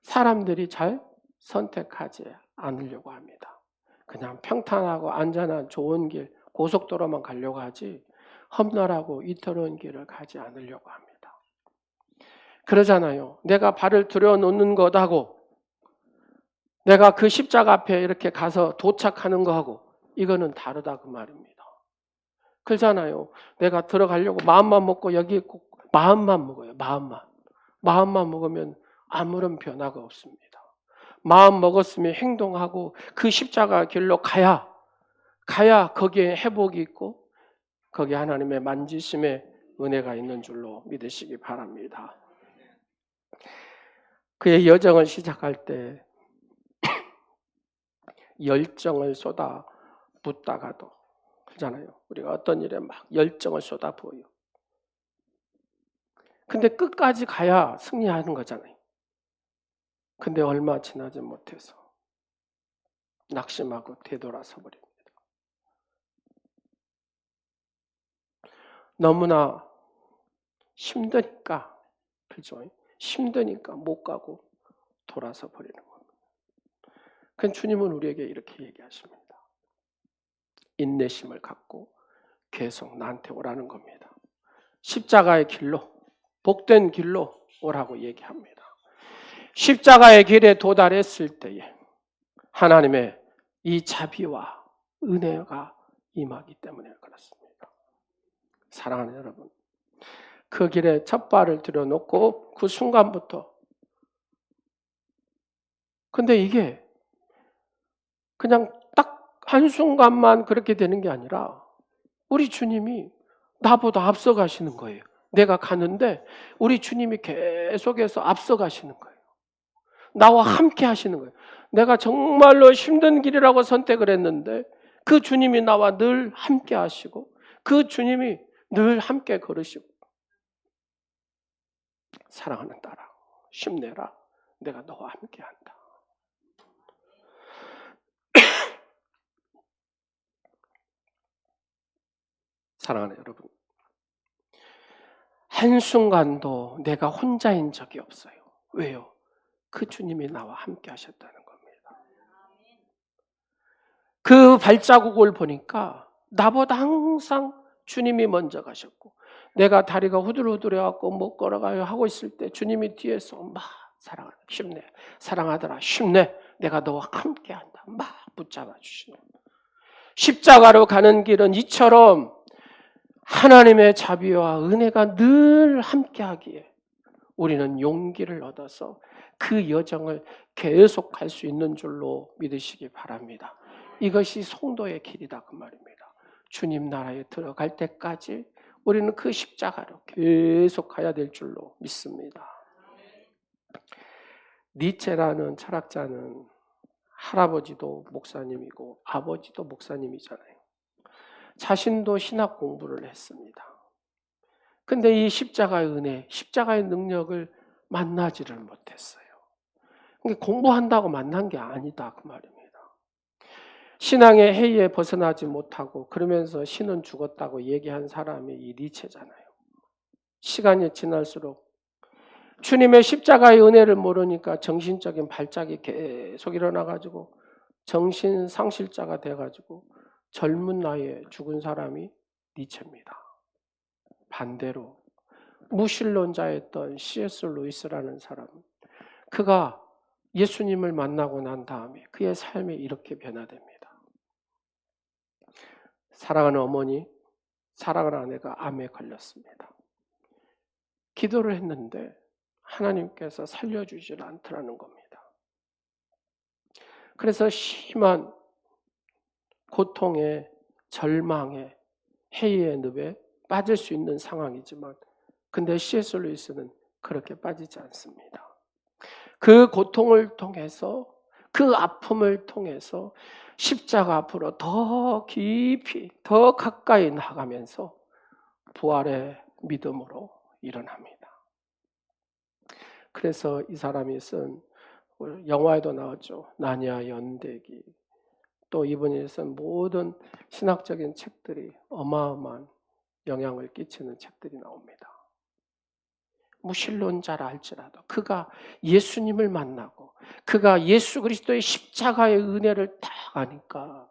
사람들이 잘 선택하지 않으려고 합니다. 그냥 평탄하고 안전한 좋은 길, 고속도로만 가려고 하지 험난하고 이터로운 길을 가지 않으려고 합니다. 그러잖아요. 내가 발을 들여놓는 것하고 내가 그 십자가 앞에 이렇게 가서 도착하는 거하고 이거는 다르다 그 말입니다. 그러잖아요. 내가 들어가려고 마음만 먹고 여기 있고 마음만 먹어요. 마음만 먹으면 아무런 변화가 없습니다. 마음 먹었으면 행동하고 그 십자가 길로 가야 거기에 회복이 있고 거기에 하나님의 만지심의 은혜가 있는 줄로 믿으시기 바랍니다. 그의 여정을 시작할 때 열정을 쏟아 붓다가도 그러잖아요. 우리가 어떤 일에 막 열정을 쏟아 부어요. 근데 끝까지 가야 승리하는 거잖아요. 근데 얼마 지나지 못해서 낙심하고 되돌아서 버립니다. 너무나 힘드니까, 그죠? 힘드니까 못 가고 돌아서 버리는 겁니다. 그 주님은 우리에게 이렇게 얘기하십니다. 인내심을 갖고 계속 나한테 오라는 겁니다. 십자가의 길로, 복된 길로 오라고 얘기합니다. 십자가의 길에 도달했을 때에 하나님의 이 자비와 은혜가 임하기 때문에 그렇습니다. 사랑하는 여러분, 그 길에 첫 발을 들여놓고 그 순간부터, 근데 이게 그냥 딱 한순간만 그렇게 되는 게 아니라 우리 주님이 나보다 앞서가시는 거예요. 내가 가는데 우리 주님이 계속해서 앞서가시는 거예요. 나와 함께 하시는 거예요. 내가 정말로 힘든 길이라고 선택을 했는데 그 주님이 나와 늘 함께 하시고 그 주님이 늘 함께 걸으시고, 사랑하는 딸아, 힘내라. 내가 너와 함께 한다. 사랑하는 여러분, 한순간도 내가 혼자인 적이 없어요. 왜요? 그 주님이 나와 함께 하셨다는 겁니다. 그 발자국을 보니까 나보다 항상 주님이 먼저 가셨고, 내가 다리가 후들후들해갖고 못 걸어가요 하고 있을 때 주님이 뒤에서 막 사랑하라, 힘내, 사랑하더라, 힘내, 내가 너와 함께 한다, 막 붙잡아 주시는 거예요. 십자가로 가는 길은 이처럼 하나님의 자비와 은혜가 늘 함께하기에 우리는 용기를 얻어서 그 여정을 계속할 수 있는 줄로 믿으시기 바랍니다. 이것이 성도의 길이다 그 말입니다. 주님 나라에 들어갈 때까지 우리는 그 십자가로 계속 가야 될 줄로 믿습니다. 니체라는 철학자는 할아버지도 목사님이고 아버지도 목사님이잖아요. 자신도 신학 공부를 했습니다. 근데 이 십자가의 은혜, 십자가의 능력을 만나지를 못했어요. 공부한다고 만난 게 아니다 그 말입니다. 신앙의 해이에 벗어나지 못하고 그러면서 신은 죽었다고 얘기한 사람이 이 니체잖아요. 시간이 지날수록 주님의 십자가의 은혜를 모르니까 정신적인 발작이 계속 일어나가지고 정신상실자가 돼가지고 젊은 나이에 죽은 사람이 니체입니다. 반대로 무신론자였던 C.S. 루이스라는 사람, 그가 예수님을 만나고 난 다음에 그의 삶이 이렇게 변화됩니다. 사랑하는 어머니, 사랑하는 아내가 암에 걸렸습니다. 기도를 했는데 하나님께서 살려주질 않더라는 겁니다. 그래서 심한 고통에, 절망에, 해이의 늪에 빠질 수 있는 상황이지만, 근데 C.S. 루이스는 그렇게 빠지지 않습니다. 그 고통을 통해서, 그 아픔을 통해서 십자가 앞으로 더 깊이, 더 가까이 나가면서 부활의 믿음으로 일어납니다. 그래서 이 사람이 쓴, 영화에도 나왔죠, 나니아 연대기, 또 이분이 쓴 모든 신학적인 책들이 어마어마한 영향을 끼치는 책들이 나옵니다. 무신론자라 할지라도 그가 예수님을 만나고 그가 예수 그리스도의 십자가의 은혜를 딱 아니까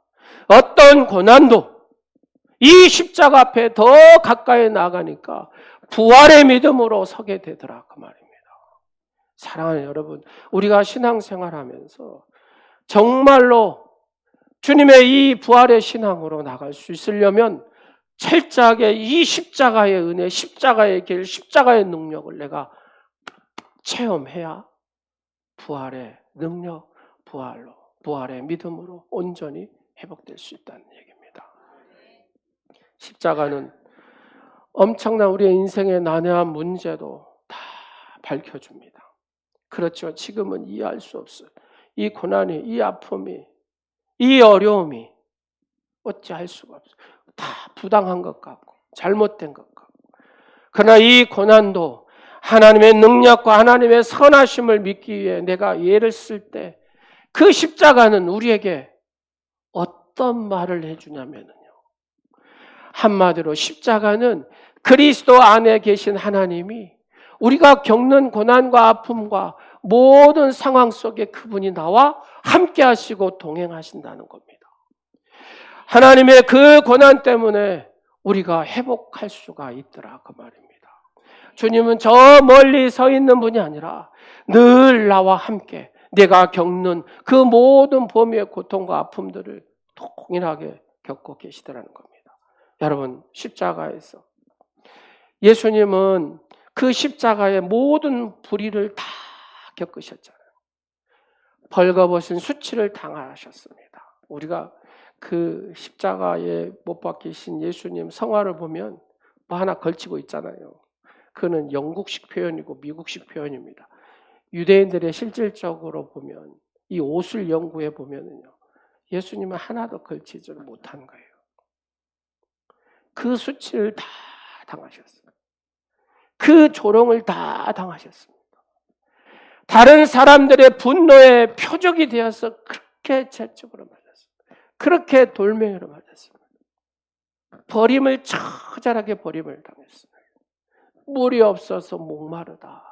어떤 고난도 이 십자가 앞에 더 가까이 나가니까 부활의 믿음으로 서게 되더라 그 말입니다. 사랑하는 여러분, 우리가 신앙생활하면서 정말로 주님의 이 부활의 신앙으로 나갈 수 있으려면 철저하게 이 십자가의 은혜, 십자가의 길, 십자가의 능력을 내가 체험해야 부활의 능력, 부활의 믿음으로 온전히 회복될 수 있다는 얘기입니다. 십자가는 엄청난 우리의 인생의 난해한 문제도 다 밝혀줍니다. 그렇죠. 지금은 이해할 수 없어요. 이 고난이, 이 아픔이, 이 어려움이 어찌할 수가 없어요. 다 부당한 것 같고 잘못된 것 같고, 그러나 이 고난도 하나님의 능력과 하나님의 선하심을 믿기 위해 내가 예를 쓸 때 그 십자가는 우리에게 어떤 말을 해주냐면요, 한마디로 십자가는 그리스도 안에 계신 하나님이 우리가 겪는 고난과 아픔과 모든 상황 속에 그분이 나와 함께 하시고 동행하신다는 겁니다. 하나님의 그 고난 때문에 우리가 회복할 수가 있더라 그 말입니다. 주님은 저 멀리 서 있는 분이 아니라 늘 나와 함께 내가 겪는 그 모든 범위의 고통과 아픔들을 동일하게 겪고 계시더라는 겁니다. 여러분, 십자가에서 예수님은 그 십자가의 모든 불의를 다 겪으셨잖아요. 벌거벗은 수치를 당하셨습니다. 우리가 그 십자가에 못 박히신 예수님 성화를 보면 뭐 하나 걸치고 있잖아요. 그는 영국식 표현이고 미국식 표현입니다. 유대인들의 실질적으로 보면 이 옷을 연구해 보면요, 예수님은 하나도 걸치지 못한 거예요. 그 수치를 다 당하셨어요. 그 조롱을 다 당하셨습니다. 다른 사람들의 분노의 표적이 되어서 그렇게 채찍으로 맞았습니다. 그렇게 돌멩이로 맞았습니다. 버림을 처절하게 버림을 당했습니다. 물이 없어서 목마르다.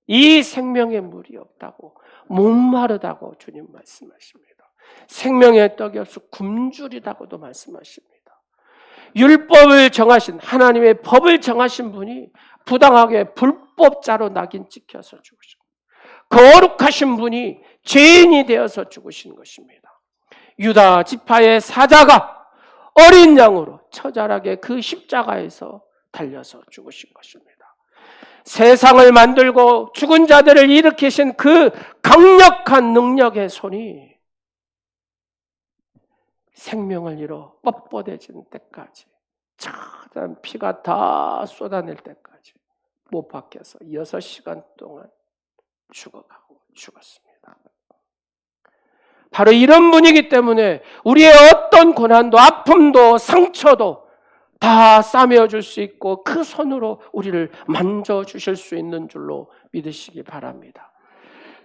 이 생명에 물이 없다고, 목마르다고 주님 말씀하십니다. 생명의 떡이 없어 굶주리다고도 말씀하십니다. 율법을 정하신, 하나님의 법을 정하신 분이 부당하게 불법자로 낙인 찍혀서 죽으신, 거룩하신 분이 죄인이 되어서 죽으신 것입니다. 유다 지파의 사자가 어린 양으로 처절하게 그 십자가에서 달려서 죽으신 것입니다. 세상을 만들고 죽은 자들을 일으키신 그 강력한 능력의 손이 생명을 잃어 뻣뻣해진 때까지, 차단 피가 다 쏟아낼 때까지 못 박혀서 6시간 동안 죽어가고 죽었습니다. 바로 이런 분이기 때문에 우리의 어떤 고난도 아픔도 상처도 다 싸매어 줄 수 있고 그 손으로 우리를 만져주실 수 있는 줄로 믿으시기 바랍니다.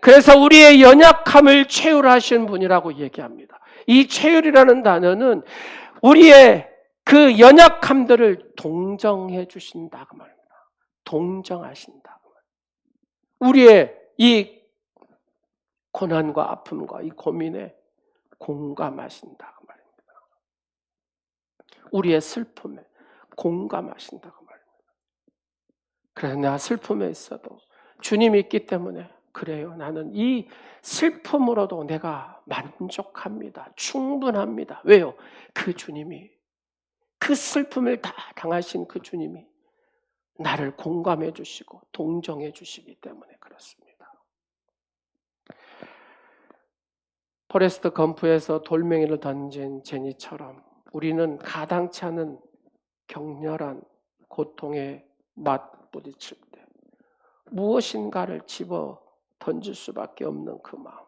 그래서 우리의 연약함을 채울하신 분이라고 얘기합니다. 이 채울이라는 단어는 우리의 그 연약함들을 동정해 주신다고 말입니다. 동정하신다. 우리의 이 고난과 아픔과 이 고민에 공감하신다고 말입니다. 우리의 슬픔에 공감하신다고 말입니다. 그래서 내가 슬픔에 있어도 주님이 있기 때문에 그래요. 나는 이 슬픔으로도 내가 만족합니다. 충분합니다. 왜요? 그 주님이, 그 슬픔을 다 당하신 그 주님이 나를 공감해 주시고 동정해 주시기 때문에 그렇습니다. 포레스트 검프에서 돌멩이를 던진 제니처럼 우리는 가당치 않은 격렬한 고통에 맞부딪힐 때 무엇인가를 집어 던질 수밖에 없는 그 마음.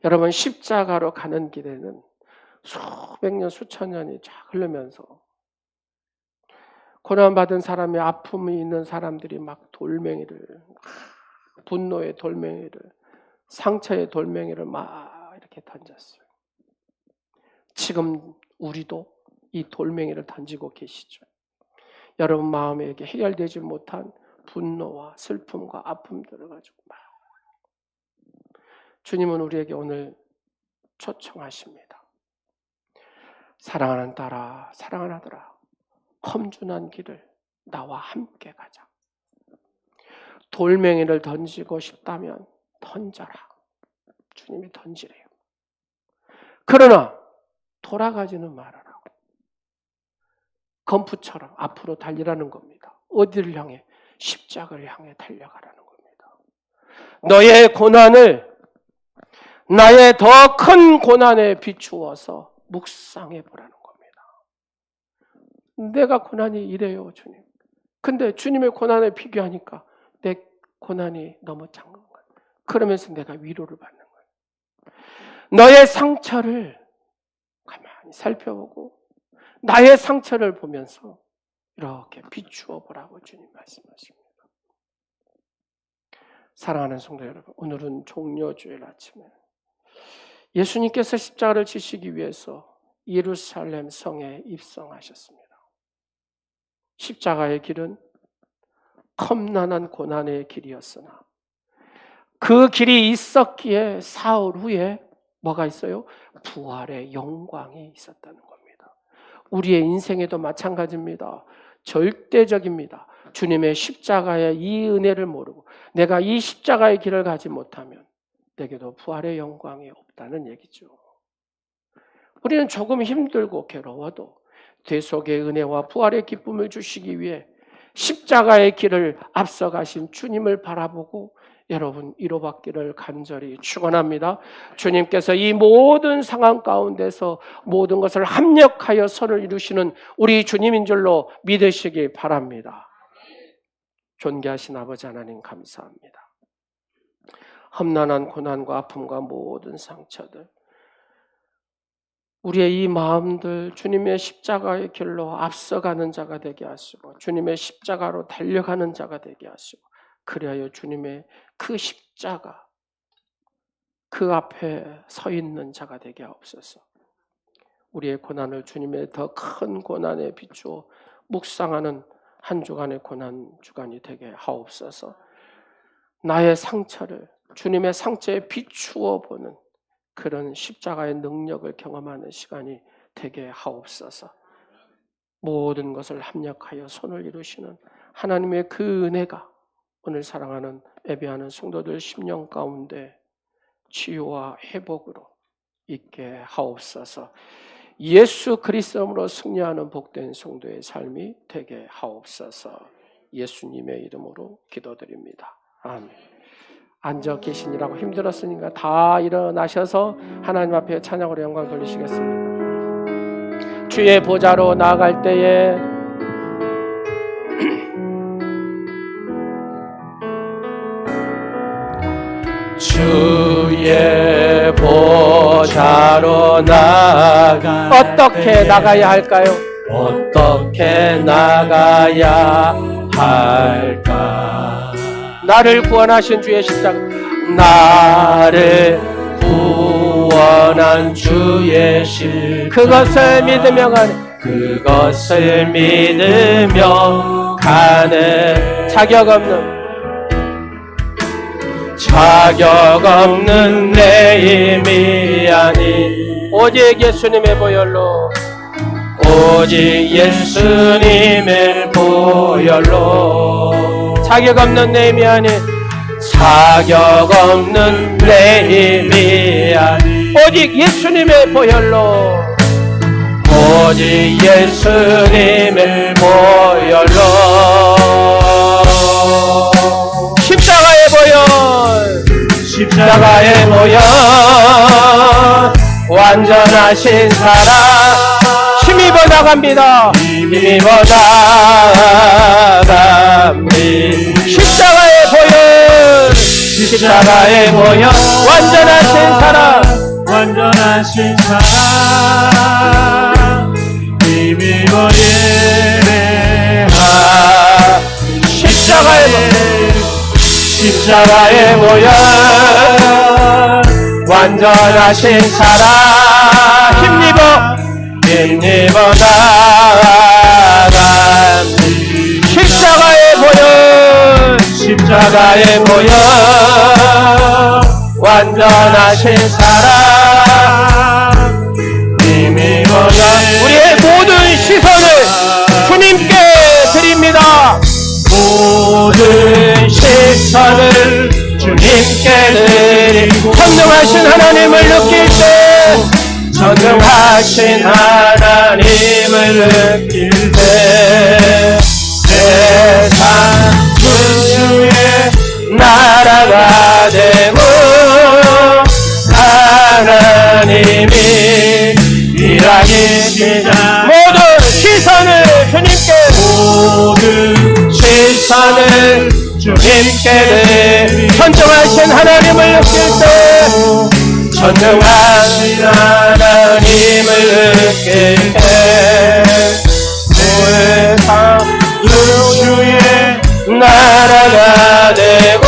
여러분, 십자가로 가는 길에는 수백 년, 수천 년이 쫙 흐르면서 고난받은 사람의 아픔이 있는 사람들이 막 돌멩이를, 분노의 돌멩이를, 상처의 돌멩이를 막 이렇게 던졌어요. 지금 우리도 이 돌멩이를 던지고 계시죠. 여러분 마음에 이렇게 해결되지 못한 분노와 슬픔과 아픔들을 가지고 막 주님은 우리에게 오늘 초청하십니다. 사랑하는 딸아, 사랑하는 아들아, 험준한 길을 나와 함께 가자. 돌멩이를 던지고 싶다면 던져라. 주님이 던지래요. 그러나 돌아가지는 말아라. 검프처럼 앞으로 달리라는 겁니다. 어디를 향해? 십자가를 향해 달려가라는 겁니다. 너의 고난을 나의 더 큰 고난에 비추어서 묵상해 보라는 겁니다. 내가 고난이 이래요, 주님. 근데 주님의 고난에 비교하니까 내 고난이 너무 작은 거예요. 그러면서 내가 위로를 받는 거예요. 너의 상처를 가만히 살펴보고 나의 상처를 보면서 이렇게 비추어 보라고 주님 말씀하십니다. 사랑하는 성도 여러분, 오늘은 종려주일 아침에 예수님께서 십자가를 지시기 위해서 예루살렘 성에 입성하셨습니다. 십자가의 길은 험난한 고난의 길이었으나 그 길이 있었기에 사흘 후에 뭐가 있어요? 부활의 영광이 있었다는 겁니다. 우리의 인생에도 마찬가지입니다. 절대적입니다. 주님의 십자가의 이 은혜를 모르고 내가 이 십자가의 길을 가지 못하면 내게도 부활의 영광이 없다는 얘기죠. 우리는 조금 힘들고 괴로워도 대속의 은혜와 부활의 기쁨을 주시기 위해 십자가의 길을 앞서가신 주님을 바라보고 여러분 위로받기를 간절히 축원합니다. 주님께서 이 모든 상황 가운데서 모든 것을 합력하여 선을 이루시는 우리 주님인 줄로 믿으시기 바랍니다. 존귀하신 아버지 하나님 감사합니다. 험난한 고난과 아픔과 모든 상처들, 우리의 이 마음들 주님의 십자가의 길로 앞서가는 자가 되게 하시고 주님의 십자가로 달려가는 자가 되게 하시고 그리하여 주님의 그 십자가 그 앞에 서 있는 자가 되게 하옵소서. 우리의 고난을 주님의 더 큰 고난에 비추어 묵상하는 한 주간의 고난 주간이 되게 하옵소서. 나의 상처를 주님의 상처에 비추어 보는 그런 십자가의 능력을 경험하는 시간이 되게 하옵소서. 모든 것을 합력하여 손을 이루시는 하나님의 그 은혜가 오늘 사랑하는 예배하는 성도들 심령 가운데 치유와 회복으로 있게 하옵소서. 예수 그리스도로 승리하는 복된 성도의 삶이 되게 하옵소서. 예수님의 이름으로 기도드립니다. 아멘. 앉아 계시니라고 힘들었으니까 다 일어나셔서 하나님 앞에 찬양으로 영광 돌리시겠습니다. 주의 보좌로 나아갈 때에 주의 보좌로 나아가 어떻게 나가야 할까요? 어떻게 나가야 할까? 나를 구원하신 주의 십자가, 나를 구원한 주의 십자가, 그것을 믿으며 가는, 그것을 믿으며 가는 자격 없는 내 힘이 아닌 오직 예수님의 보혈로, 오직 예수님의 보혈로, 자격 없는 내 힘이 아닌, 자격 없는 내 힘이 아닌 오직 예수님의 보혈로, 오직 예수님의 보혈로. 십자가의 보혈, 십자가의 보혈, 완전하신 사랑, 힘입어 나갑니다. 힘입어 나갑니다. 십자가의 보혈, 십자가의 보혈, 완전하신 사랑, 완전하신 사랑, 힘입어 예배하. 십자가의 보혈, 십자가의 보혈, 완전하신 사랑, 힘입어 나아갑니다. 십자가의 보혈, 십자가의 보혈, 완전하신 사랑, 힘입어 우리의 모든 시선을 주님께 드립니다. 모든 시선을 주님께 드리고 전능하신 하나님을 느낄 때, 전능하신 하나님을 느낄 때 세상 주의 나라가 되고 하나님이 일하기 시작. 모든 시선을 주님께, 모든 시선을 주님께 전능하신 하나님을 느낄 때, 전능하신 하나님을 느낄 때 세상 주의 나라가 되고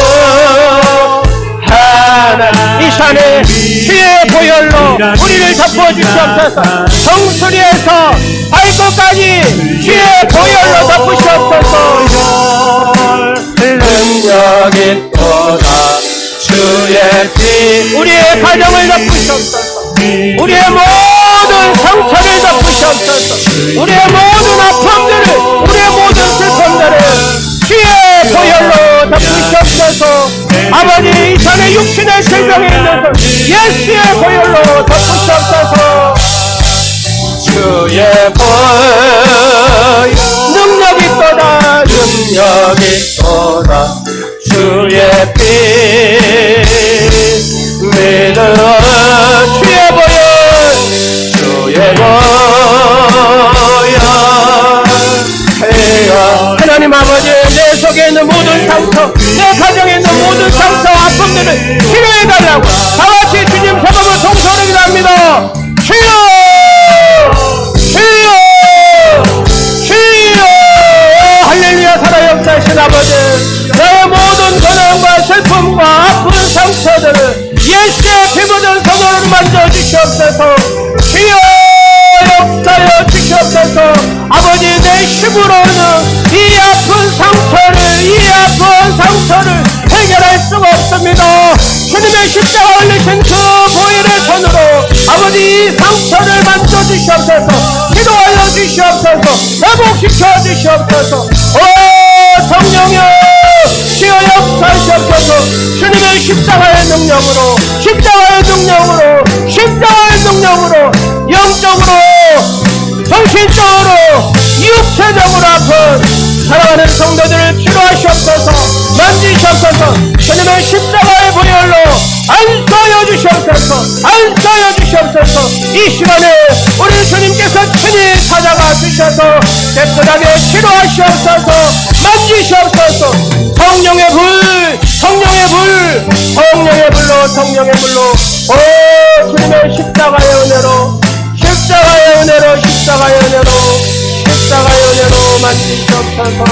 이 산에 주의 보혈로 우리를 덮어주시옵소서. 정수리에서 발끝까지 주의 보혈로 덮으시옵소서. 능력이 또다 주의 피, 우리의 가정을 덮으시옵소서. 우리의 모든 상처를 덮으시옵소서. 우리의 모든 아픔들을, 우리의 모든 슬픔들을 육신의 질병에 있는 예수의 보혈로 덮으시옵소서. 주의 보혈 능력이 있도다, 능력이 있도다. 주의 피 믿음, 주의 보혈, 주의 보혈. 하나님 아버지, 내 속에 있는 모든 상처, 내 가정에 있는 모든 상처, 아픔들을 치료해달라고 다같이 주님 제법을 동서하기도 합니다. 주여! 주여! 주여! 할렐루야. 살아 역사하신 아버지, 나의 모든 고난과 슬픔과 아픈 상처들을 예수의 피 묻은 손으로 만져주시옵소서. 주여! 역사여 주시옵소서. 아버지, 내 힘으로는 이 아픈 상처를 해결할 수가 없습니다. 주님의 십자가 올리신 그 보혈의 손으로 아버지 이 상처를 만져주시옵소서. 기도하여 주시옵소서. 회복시켜 주시옵소서. 오 성령여, 주여 역사하시옵소서. 주님의 십자가의 능력으로 영적으로 정신적으로 육체적으로 아픈 사랑하는 성도들을 치료하시옵소서. 만지시옵소서. 주님의 십자가의 보혈로 안수하여 주시옵소서. 이 시간에 우리 주님께서 친히 찾아가 주셔서 깨끗하게 치료하시옵소서. 만지시옵소서. 성령의 불로 오 주님의 십자가의 은혜로 만지시옵소서.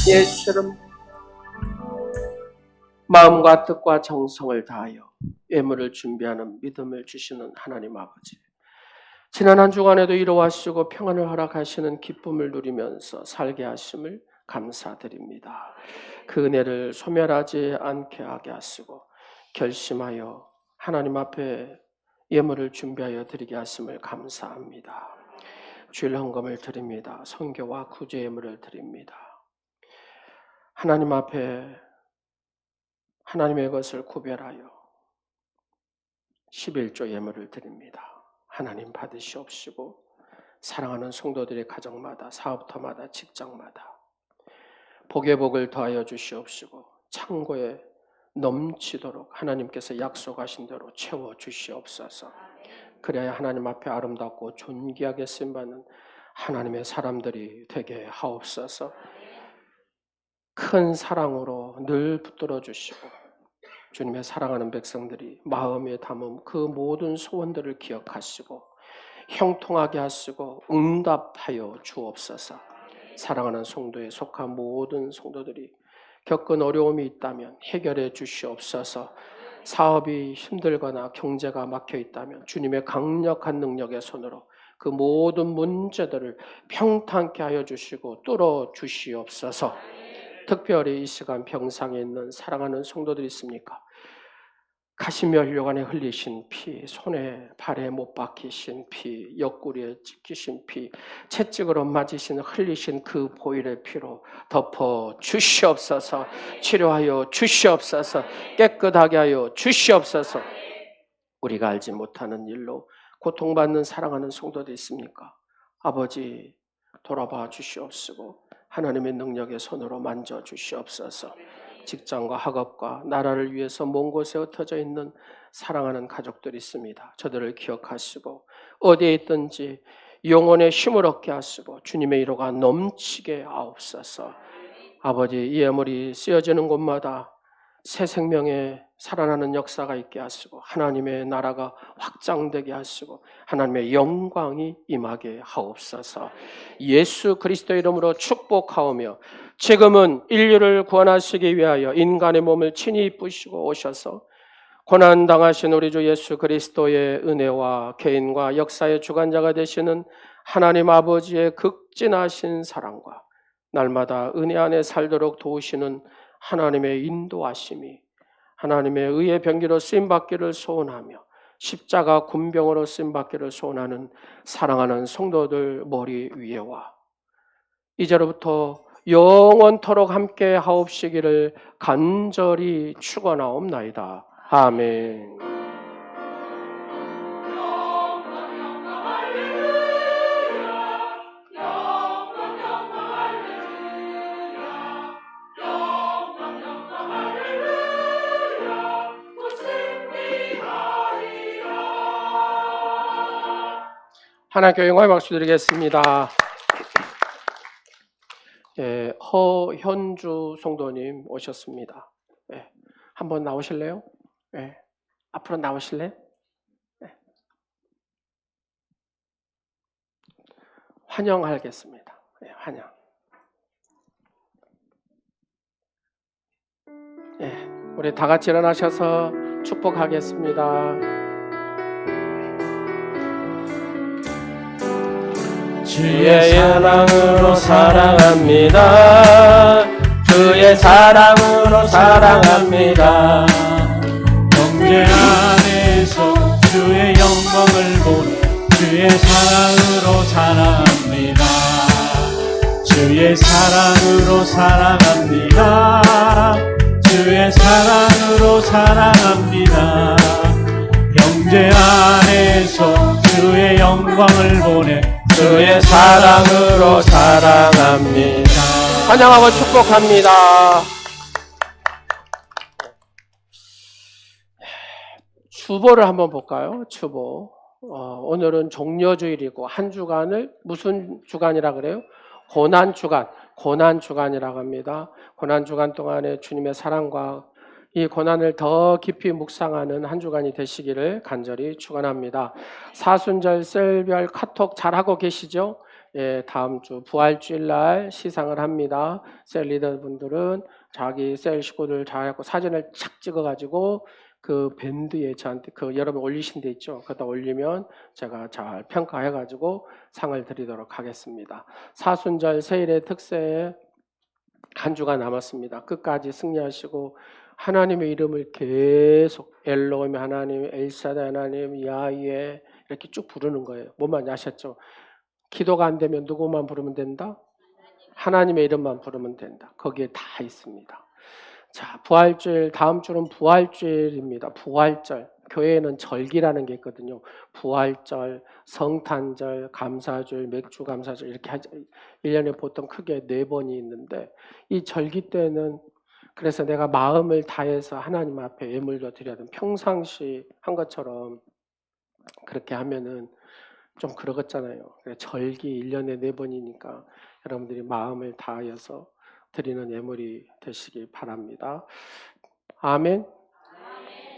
예수 이름으로 마음과 뜻과 정성을 다하여 예물을 준비하는 믿음을 주시는 하나님 아버지, 지난 한 주간에도 이루하시고 평안을 허락하시는 기쁨을 누리면서 살게 하심을 감사드립니다. 그 은혜를 소멸하지 않게 하게 하시고 결심하여 하나님 앞에 예물을 준비하여 드리게 하심을 감사합니다. 주일 헌금을 드립니다. 선교와 구제 예물을 드립니다. 하나님 앞에 하나님의 것을 구별하여 11조 예물을 드립니다. 하나님 받으시옵시고 사랑하는 성도들의 가정마다, 사업터마다, 직장마다 복의 복을 더하여 주시옵시고 창고에 넘치도록 하나님께서 약속하신 대로 채워주시옵소서. 그래야 하나님 앞에 아름답고 존귀하게 쓰임받는 하나님의 사람들이 되게 하옵소서. 큰 사랑으로 늘 붙들어 주시고 주님의 사랑하는 백성들이 마음에 담은 그 모든 소원들을 기억하시고 형통하게 하시고 응답하여 주옵소서. 사랑하는 성도에 속한 모든 성도들이 겪은 어려움이 있다면 해결해 주시옵소서. 사업이 힘들거나 경제가 막혀 있다면 주님의 강력한 능력의 손으로 그 모든 문제들을 평탄케 하여 주시고 뚫어 주시옵소서. 특별히 이 시간 병상에 있는 사랑하는 성도들이 있습니까? 가시며 혈관에 흘리신 피, 손에 발에 못 박히신 피, 옆구리에 찍히신 피, 채찍으로 맞으신 흘리신 그 보혈의 피로 덮어 주시옵소서. 치료하여 주시옵소서. 깨끗하게 하여 주시옵소서. 우리가 알지 못하는 일로 고통받는 사랑하는 성도들 있습니까? 아버지 돌아봐 주시옵시고 하나님의 능력의 손으로 만져 주시옵소서. 직장과 학업과 나라를 위해서 먼 곳에 흩어져 있는 사랑하는 가족들이 있습니다. 저들을 기억하시고 어디에 있든지 영혼의 힘을 얻게 하시고 주님의 위로가 넘치게 하옵소서. 아버지, 이 예물이 쓰여지는 곳마다 새 생명의 살아나는 역사가 있게 하시고 하나님의 나라가 확장되게 하시고 하나님의 영광이 임하게 하옵소서. 예수 그리스도의 이름으로 축복하오며 지금은 인류를 구원하시기 위하여 인간의 몸을 친히 입으시고 오셔서 고난당하신 우리 주 예수 그리스도의 은혜와 개인과 역사의 주관자가 되시는 하나님 아버지의 극진하신 사랑과 날마다 은혜 안에 살도록 도우시는 하나님의 인도하심이 하나님의 의의 병기로 쓰임받기를 소원하며 십자가 군병으로 쓰임받기를 소원하는 사랑하는 성도들 머리 위에와 이제로부터 영원토록 함께 하옵시기를 간절히 축원하옵나이다. 아멘. 하나님께 영광의 박수 드리겠습니다. 예, 허현주 성도님 오셨습니다. 예, 한번 나오실래요? 예, 앞으로 나오실래요? 예. 환영하겠습니다. 예, 환영. 예, 우리 다 같이 일어나셔서 축복하겠습니다. 주의 사랑으로 사랑합니다. 주의 사랑으로 사랑합니다. 형제 안에서 주의 영광을 보내 주의 사랑으로 사랑합니다. 주의 사랑으로 사랑합니다. 주의 사랑으로 사랑합니다. 형제 안에서 주의 영광을 보내 주의 사랑으로 사랑합니다. 환영하고 축복합니다. 주보를 한번 볼까요? 주보. 오늘은 종려주일이고 한 주간을 무슨 주간이라 그래요? 고난주간. 고난주간이라고 합니다. 고난주간 동안에 주님의 사랑과 이 고난을 더 깊이 묵상하는 한 주간이 되시기를 간절히 축원합니다. 사순절 셀별 카톡 잘하고 계시죠? 예, 다음 주 부활주일 날 시상을 합니다. 셀 리더분들은 자기 셀 식구들 잘하고 사진을 착 찍어가지고 그 밴드에 저한테 그 여러분 올리신 데 있죠? 그다 올리면 제가 잘 평가해가지고 상을 드리도록 하겠습니다. 사순절 세일의 특세에 한 주가 남았습니다. 끝까지 승리하시고 하나님의 이름을 계속 엘로힘 하나님, 엘사다 하나님, 야훼 이렇게 쭉 부르는 거예요. 뭔 말인지 아셨죠? 기도가 안 되면 누구만 부르면 된다? 하나님의 이름만 부르면 된다. 거기에 다 있습니다. 자, 부활주일, 다음 주는 부활주일입니다. 부활절. 교회에는 절기라는 게 있거든요. 부활절, 성탄절, 감사절, 맥주감사절 이렇게 1년에 보통 크게 4번이 있는데 이 절기 때는 그래서 내가 마음을 다해서 하나님 앞에 예물도 드려야 되는 평상시 한 것처럼 그렇게 하면은 좀 그러겠잖아요. 절기 1년에 4번이니까 여러분들이 마음을 다하여서 드리는 예물이 되시기 바랍니다. 아멘.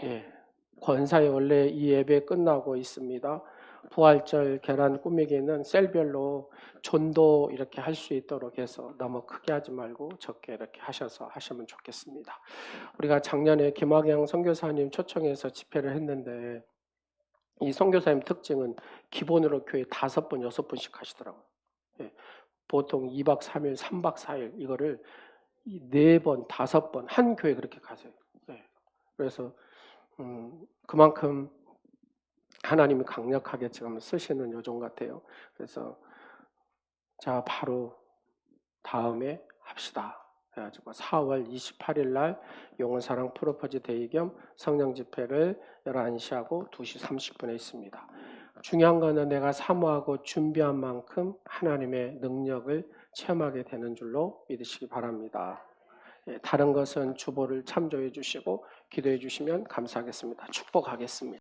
예. 권사에 원래 이 예배 끝나고 있습니다. 부활절 계란 꾸미기는 셀별로 전도 이렇게 할 수 있도록 해서 너무 크게 하지 말고 적게 이렇게 하셔서 하시면 좋겠습니다. 우리가 작년에 김학영 선교사님 초청해서 집회를 했는데 이 선교사님 특징은 기본으로 교회 5번, 6번씩 하시더라고요. 예. 보통 2박 3일, 3박 4일 이거를 4번, 5번 한 교회 그렇게 가세요. 예. 그래서 그만큼 하나님이 강력하게 지금 쓰시는 요정 같아요. 그래서 자 바로 다음에 합시다. 그래가지고 4월 28일 날 영원사랑 프로포즈 데이 겸 성령 집회를 11시하고 2시 30분에 있습니다. 중요한 거는 내가 사모하고 준비한 만큼 하나님의 능력을 체험하게 되는 줄로 믿으시기 바랍니다. 다른 것은 주보를 참조해 주시고 기도해 주시면 감사하겠습니다. 축복하겠습니다.